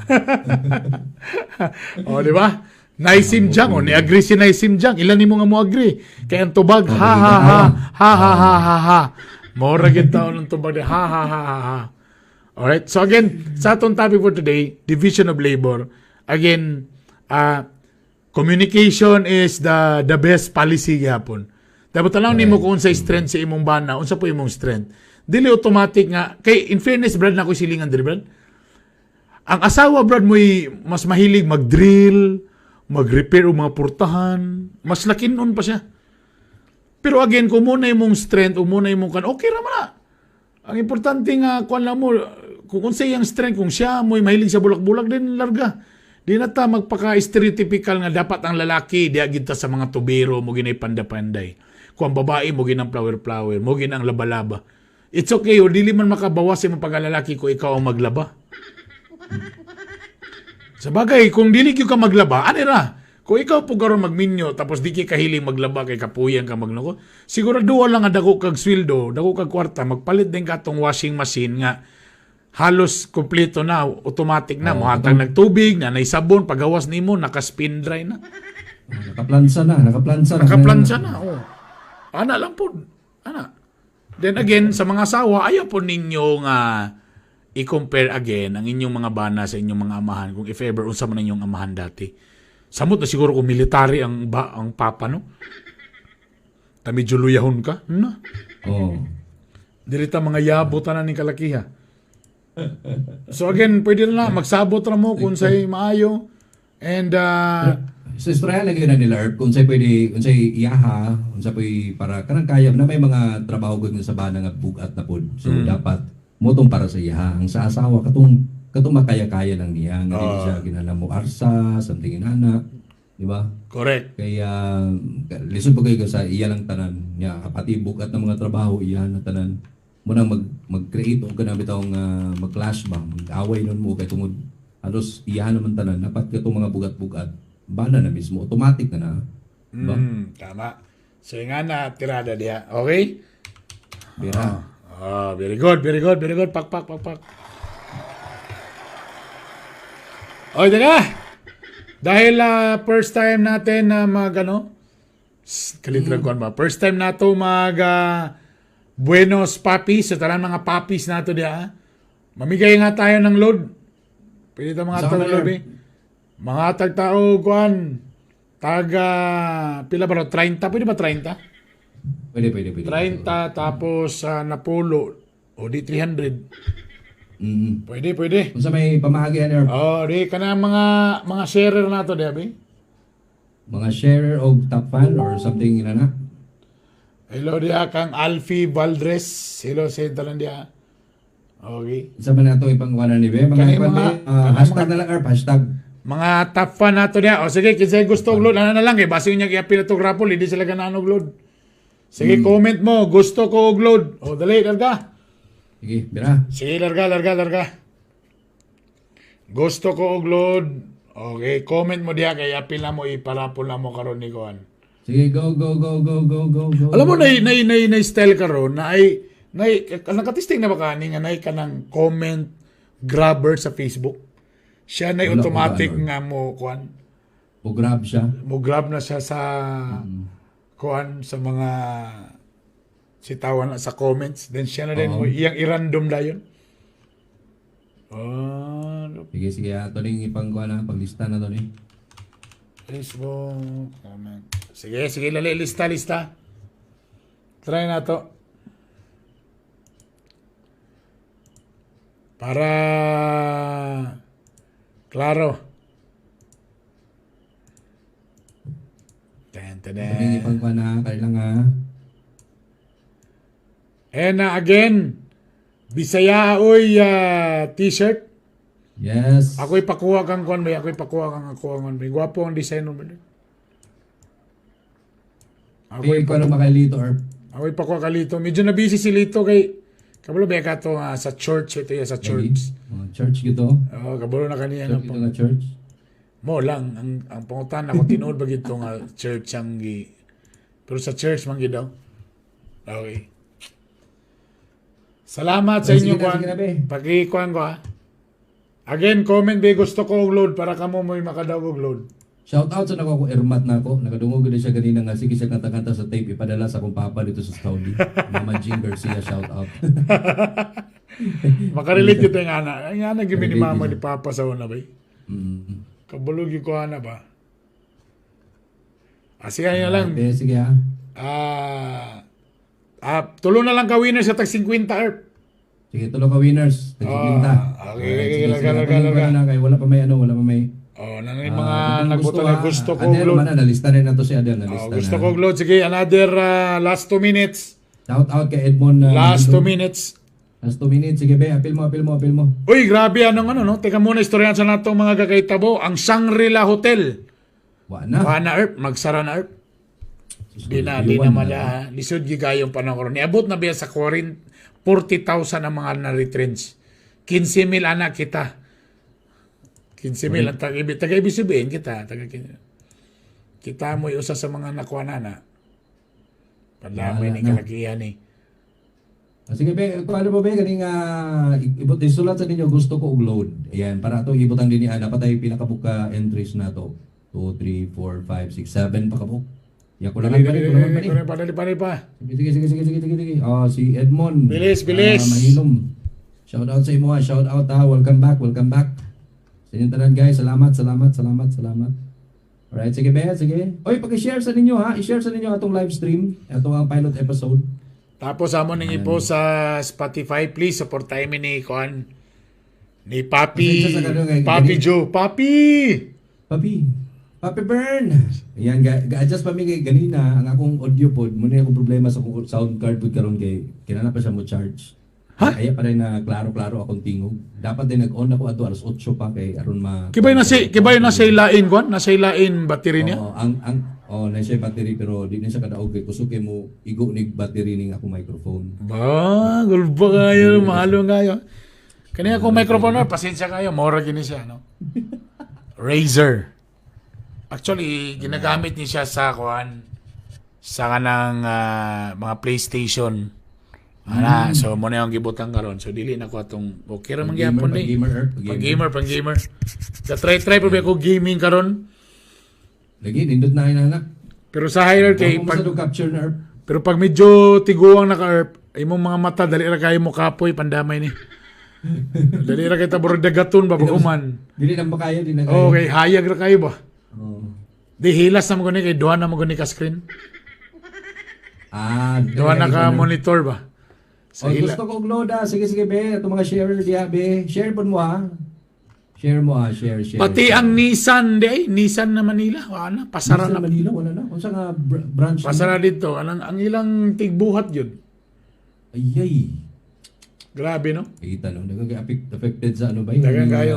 O, di ba? Naisim Jang, ni-agree si Naisim Jang. Ilan ni mo nga mo agree? Kaya ang tubag, ha. Mora gid taon ng tubag, ha. Alright, so again, sa atong topic for today, division of labor. Again, communication is the best policy gihapon. Dapat tanaw nimo kung unsa strength sa imong bana, unsa po imong strength. Dili automatic nga kay in fairness brad na ko silingan diri brad. Ang asawa brad mo'y mas mahilig mag-drill, mag-repair o mga portahan, mas lakinon pa siya. Pero again, kung muna imong strength, kung muna imong kan, okay raman na. Ang importante nga, kung lang mo, kung sa iyang strength, kung siya mo'y mahilig sa bulak-bulak, din larga. Di na ta magpaka-stereotypical nga dapat ang lalaki, di agita sa mga tubero, mo ginay panday-panday. Kung ang babae, mo ginang flower-flower, mo ginang laba-laba. It's okay, o dili man makabawas yung pagkalalaki kung ikaw ang maglaba. Sa bagay, kung dili ka maglaba, ano na? Kung ikaw po karon magminyo, tapos di ka kahiling maglaba kay kapuyan ka magnako, sigurado lang nga dako kag sweldo, dako kag kwarta, magpalit din ka tong washing machine nga halos kompleto na, automatic na, muhatag nagtubig, na naisabon, pagawas nimo, naka-spin dry na. Nakaplansa na. Nakaplansa na, oh. Ana lang po. Ana. Then again, sa mga asawa, ayaw po ninyo nga i-compare again ang inyong mga bana sa inyong mga amahan, kung if ever, unsa man inyong amahan dati. Samot na siguro kung military ang papa, no? Ta medyo luyahon ka, na? Oh. Dirita mga yabotan na ni kalakiha. So again, pwede na magsabot ra mo kung sa'y maayo. And, Sa istorya lagi na nila, Erp, kung sa'y pwede, kung sa'y iyaha, kung sa'y pwede para, kanang kaya na may mga trabaho gud nga sa bana nga bugat na pod. So, dapat, motong para sa iyaha. Ang sa asawa, katong makaya-kaya lang niya. Nga hindi siya ginala mo arsa, something inana. Di ba? correct. Kaya, lisod pa kayo sa iya lang tanan. Nga, pati bugat ng mga trabaho, iya na tanan. Muna mag-create o ka na bitawang mag-clash ba, mag-away nun mo kay tungod. Halos iya naman tanan. Dapat ka itong mga bugat-bugat. Bana na mismo, automatic na na. Diba? Tama. So nga na, tirada diya. Okay? Bira. Very good, very good, very good. Pak. O, teka. Dahil first time natin na kalitran ko ba? First time na to buenos papis, sa talang mga papis na to diya. Mamigay nga tayo ng load. Pwede ito mga tao load eh. Mga tagtao, pila ba? 30? Pwede ba 30? Pwede. 30 tapos napulo. O di 300. Pwede. Kung sa may pamahagi yan, Di ka na mga sharer na to, Debbie. mga sharer o top fan or something na na. Hello dia kang Alfie Valdres. Hello sa talan dia. Okay. Sa man nato ipangkuhanan ni Be. Hashtag na lang, hashtag. Mga top fan nato dia. O sige, kinsay gusto og load, ano na lang eh. Basi niya i-appeal to grapple, hindi sila gananog load. Sige, comment mo, gusto ko og load. O dali, larga. Sige, bira. Sige, larga. Gusto ko og load. Okay, comment mo diya kay apil na mo iparapol na mo karon ni Kuan. Sige, go. Alam mo na style karon na ay nakatisting na ba kani nga nay kanang comment grabber sa Facebook. Siya na Wala automatic ko ba, nga mo Kuan. O grab siya. Mo grab na siya sa Kuan sa mga sitawan na sa comments. Then siya na din mo iyang i-random dayon. Sige, ato ning ipangkuhan na, paglista na to ni. Facebook, comment. Sige, lali, lista. Try na to. Para klaro. Ato ning ipangkuhan na, kailang ha. And again, Bisaya oy t-shirt. Yes. Ako'y pakuha kang kuan ba? Gwapo ang design mo ba? Ako'y pa naman kay Lito, Erp. Ako'y pakuha ka Lito. Medyo na busy si Lito kay kabalo ba ka to sa church ito sa church. Church gito. Kabalo na kaniya Church gito nga church. Mo lang ang pangutan ako tinuod ba gito nga church ang pero sa church man gid daw. Okay. Salamat sa inyo kuan. Pagi-kuan ko ha. Again, comment ba gusto ko og load para kamo mo'y makadawog load. Shout out sa nako ako Ermat na ako. Nakadungog gid siya ganina nga sige siya kanta-kanta sa tape ipadala sa akong papa dito sa Saudi. Mama Jean Garcia, shout out. Makarelate kita nga na. Nga na gimi ni mama ni papa sa una ba? Kabulog ko na ba? Sige na lang. Sige ha. Tulo na lang ka winners sa tag 50 Erp. Sige, tulo ka winners. Tag-50. Okay, larga. Kay wala pa may nang yung mga nagbuto na gusto ko Adel, load. man, nalista rin na to si Adel. Nalista Gusto na. ko load. Sige, another last 2 minutes. Shout out kay Edmond. Last 2 Hilom. minutes. Last 2 minutes. Sige, be. Apil mo. Uy, grabe anong ano, no? Teka muna, istoryahan sa natong mga gagaitabo. Ang Shangri-La Hotel. Wala na. Na Earth, magsara na Earth. Di na mala. Lisod gigayong panahon. Niabot na biya sa 40,000 ang mga na-retrench. 15,000 anak kita. 15,000 ang taga-ibig sabihin kita. Kita mo yung usa sa mga nakuha na. Padamay ni kalakihan eh. Sige, be. Kung ano ba, be, kaning ibot, isulat sa ninyo, gusto ko og-load. Ayan, para ito ibutang din niya. Dapat tayo pinakabuka entries na to. 2, 3, 4, 5, 6, 7 pakabuk. Yan, kulangan pa rin. Dali pa. Sige. Si Edmond. Bilis. Mahilom. Shout out sa imo, shout out ha. Welcome back. Sa inyong tanan, guys. Salamat. Alright, sige be, sige. Oy, pag-share sa ninyo ha. I-share sa ninyo atong live stream. Ito ang pilot episode. Tapos amo ning ipo sa Spotify, please supportahin mi ni Kuan ni Papi. Papi Joe. Papi Burn. Ayan, ga-adjust pa mi kay ganina ang akong audio pod. Muna akong problema sa akong sound card pod karon kay kinana pa siya mo charge. Ha? Kaya pa rin na klaro akong tingog. Dapat din nag-on ako ato alas 8 pa kay aron ma. Kibay na sa ilain Kuan, nasa ilain battery niya. Na siya battery pero di na siya kadaog kay kusuke mo igo nig battery ning ako microphone. Ba, gulba kayo, mahalo kayo. Kani akong microphone, pasensya kayo, mora gini siya, no? Razer. Actually, ginagamit niya siya sa Kuan, sa kanang mga PlayStation. So mo na yung gibutang karon. So dili na ko atong okay ra man gyapon ni. Pang gamer. Sa try po ba ko gaming karon. Lagi nindot na anak. Pero sa higher kay pag capture na Earth. pero pag medyo tiguang naka imong mga mata dali ra kayo mo kapoy pandamay ni. Dali ra kay tabor dagaton babaguman. Dili na makaya din na kayo. Okay, hayag ra kayo ba? Oh. Di hilas na mo gani kay duha na mo gani ka screen. Duha na ka monitor ba? Gusto ko upload Sige be. Ito mga share diya be. Share po mo ha. Share. Pati ang Nissan Nissan na Manila, wala na, pasara na. Manila, wala na. Kung saan branch Pasara dito, ang ilang tigbuhat yun. Ayay. Grabe no? Kita no, affected sa ano ba yun? Dagan kayo.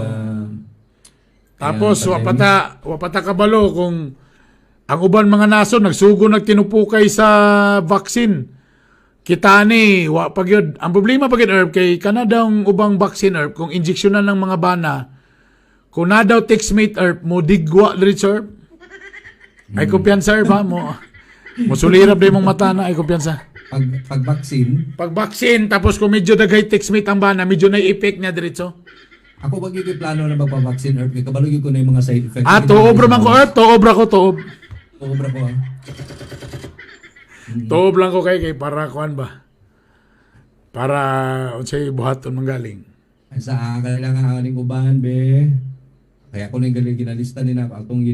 Tapos wapata kabalo kung ang uban mga naso nagsugo nagtinupukay sa vaccine. Kita ni pag yun, ang problema pag yun, kay kanadang ubang vaccine kung injeksyonan ng mga bana, kung na daw textmate mo digwa diri sir. Ay kumpiyansa ba mo sulirap din mong mata na ay kumpiyansa. Pag vaccine tapos kung medyo daghay textmate ang bana, medyo na effect niya diretso. Ako pag yung plano na magpa-vaccine may kabalugin ko na yung mga side effects. Tuobra man ko tuobra ko. Tuobra ko Tuob lang ko kay para kuan ba? Para unsay buhaton manggaling. Sa kanila nga aning uban be. Kaya ako nang galing ginalista din ako akong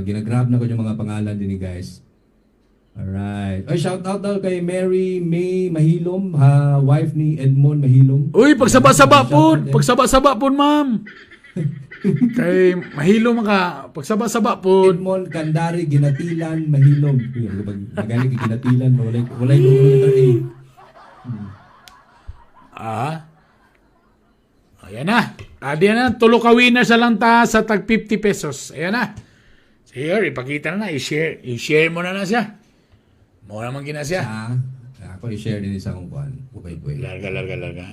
ginagrab na ko yung mga pangalan din guys. Alright. Oy, shout out daw kay Mary May Mahilom, wife ni Edmond Mahilom. Uy, pagsaba-saba po, ma'am. Kay Mahilom ka, pagsaba-saba po. Edmond Kandari Ginatilan Mahilom. Magaling kay Ginatilan, walay letter A. Ayan na. Ayan na, tulo ka winner sa lang ta sa tag 50 pesos. Ayan na. Sige, ipakita na. I-share mo na siya. Mo naman gina siya. Ako i-share din isa kong kuhan. Okay. Larga.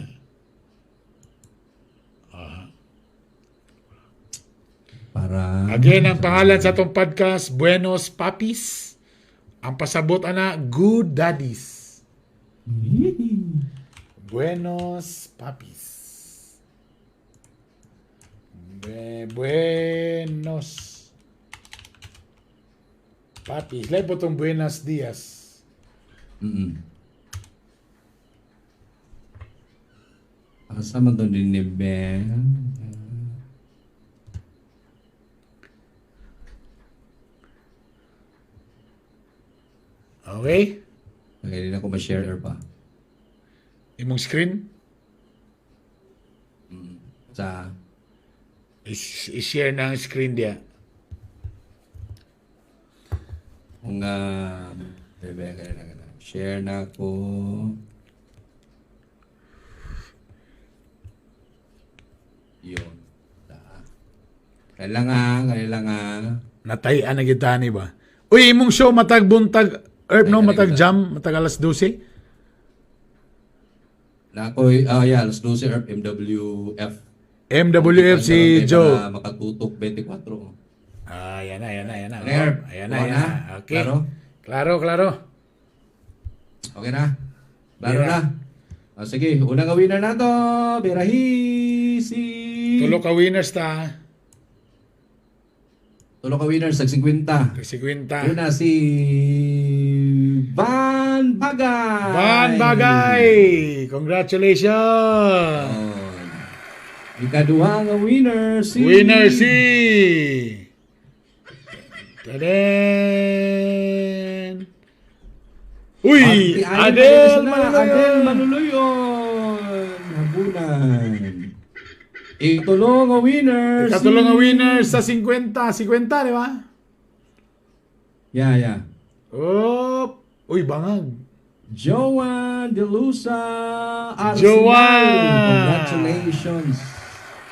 Para... Again, ang pangalan sa itong podcast, Buenos Papis. Ang pasabot na, Good Daddies. Buenos Papis. Buenos Papis. Lahat po itong Buenos Dias. Kasama doon din ni Ben. Okay? Okay, din ako ma-share pa. Imong screen? Sa... I-share na ang screen dia. Kung share na ko. Yun. Kailangan. Natayan na kita ni ba? Uy, imong show matag buntag Erp no, matag jam, matag alas 12. Na ako, alas 12 Earth MWF. MWF si Joe. Makatutok 24. Ayan na. Erp, Ayan na. Okay. Klaro? Klaro. Okay na? Klaro na? Sige, unang winner na to. Berahisi. Tulo ka winners ta. Tulo ka winners, sa 50. Si Quinta. Yun na si Van Bagay. Van Bagay. Congratulations. Ikaduha nga winner si... Winner si... Tadaan. Uy! Adel Manuluyon. Habunan. Ikatulong nga winner Ikatulong nga winner sa 50. 50, di ba? Yeah. Oh! Uy, bangag. Joan De Lusa Arsenal. Joan!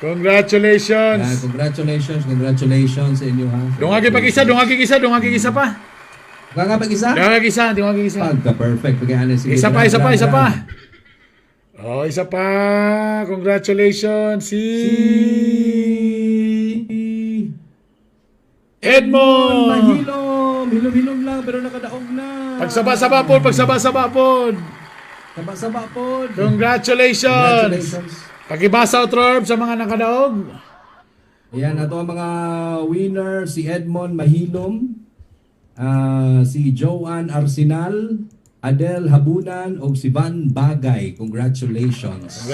Congratulations Congratulations. sa inyo ha. Dungagi isa pa. Pag-isa? Dungagi isa. Pagka-perfect. Isa pa. Oh, isa pa. Congratulations si Edmond Mahilom. Hilom-hilom lang pero nakadaog na. Pagsaba-saba po. Saba po. Congratulations. Pakibasa Orb sa mga nakadaog. Ayan, ito ang mga winner. Si Edmond Mahilom, si Joan Arsenal, Adel Habunan, o si Van Bagay. Congratulations.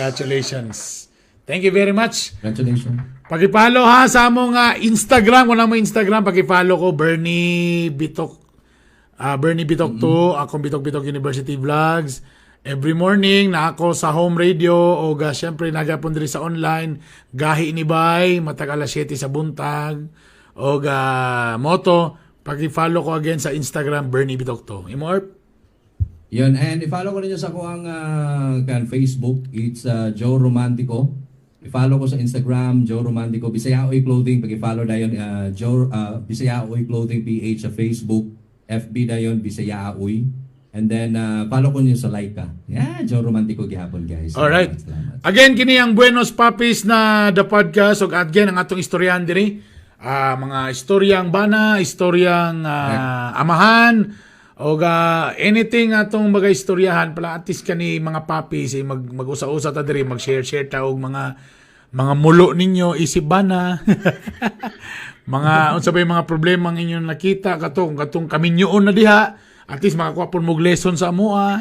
Thank you very much. Congratulations. Pakipalo ha sa among Instagram. Kung mo Instagram, pakipalo ko Bernie Bitok. Bernie Bitok 2. Akong Bitok University Vlogs. Every morning na ako sa home radio o syempre nagapon diri sa online gahi ni Bay matag alas 7 sa buntag o moto paki-follow ko again sa Instagram Bernie Bitok 2. Imorp. Yun, and i-follow ko ninyo sa kuang Facebook, it's Joe Romantico. I-follow ko sa Instagram Joe Romantico Bisayaoy Clothing, paki-follow dayon Joe Bisayaoy Clothing PH sa Facebook, FB dayon Bisayaoy. And then, follow ko niyo sa Laika. Yeah, Joe Romantico gihapon, guys. Alright. Salamat. Again, kini ang Buenos Papis na the podcast. O again, ang atong istoryahan diri. Mga istoryang bana, istoryang amahan, o anything atong mga istoryahan. Pala, at least kani mga papis, mag-usa-usa ta diri, mag-share ta og mga mulo ninyo, isip bana. Unsabay mga problema ang inyong nakita, katong kaminyoon na diha. At least makakuha po mong lesson sa amoa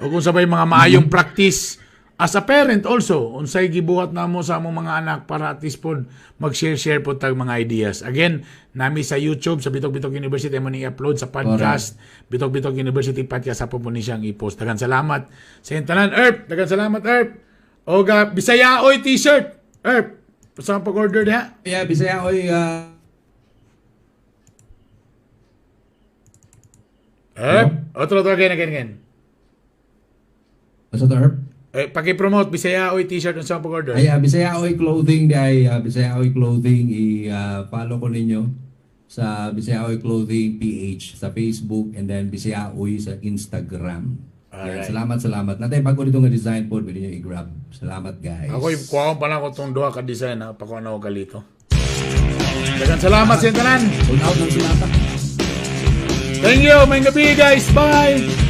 o kung sabay mga maayong practice as a parent also unsay gibuhat na mo sa among mga anak para at least po mag-share po tag mga ideas. Again, nami sa YouTube sa Bitok University mo ni upload sa podcast Bitok University podcast sa po ni siyang i-post. Daghang salamat sa tanan Erp. Daghang salamat Erp. O Bisayaoy t-shirt Erp. Sa pag-order diha. Yeah, Bisayaoy Otro again. Asa to, Herb? Paki-promote Bisayaoy t-shirt sa pag-order. Ay, Bisayaoy Clothing Bisayaoy Clothing i-follow ko ninyo sa Bisayaoy Clothing PH sa Facebook and then Bisayaoy sa Instagram. Alright. Salamat. Natay bago dito nga design po, pwede nyo i-grab. Salamat, guys. Ako kuha pa lang ko itong duha ka design ha. Pakuha na ako kalito. Daghang salamat sa tanan. Hold out ng sulata. Thank you. May gabi guys. Bye.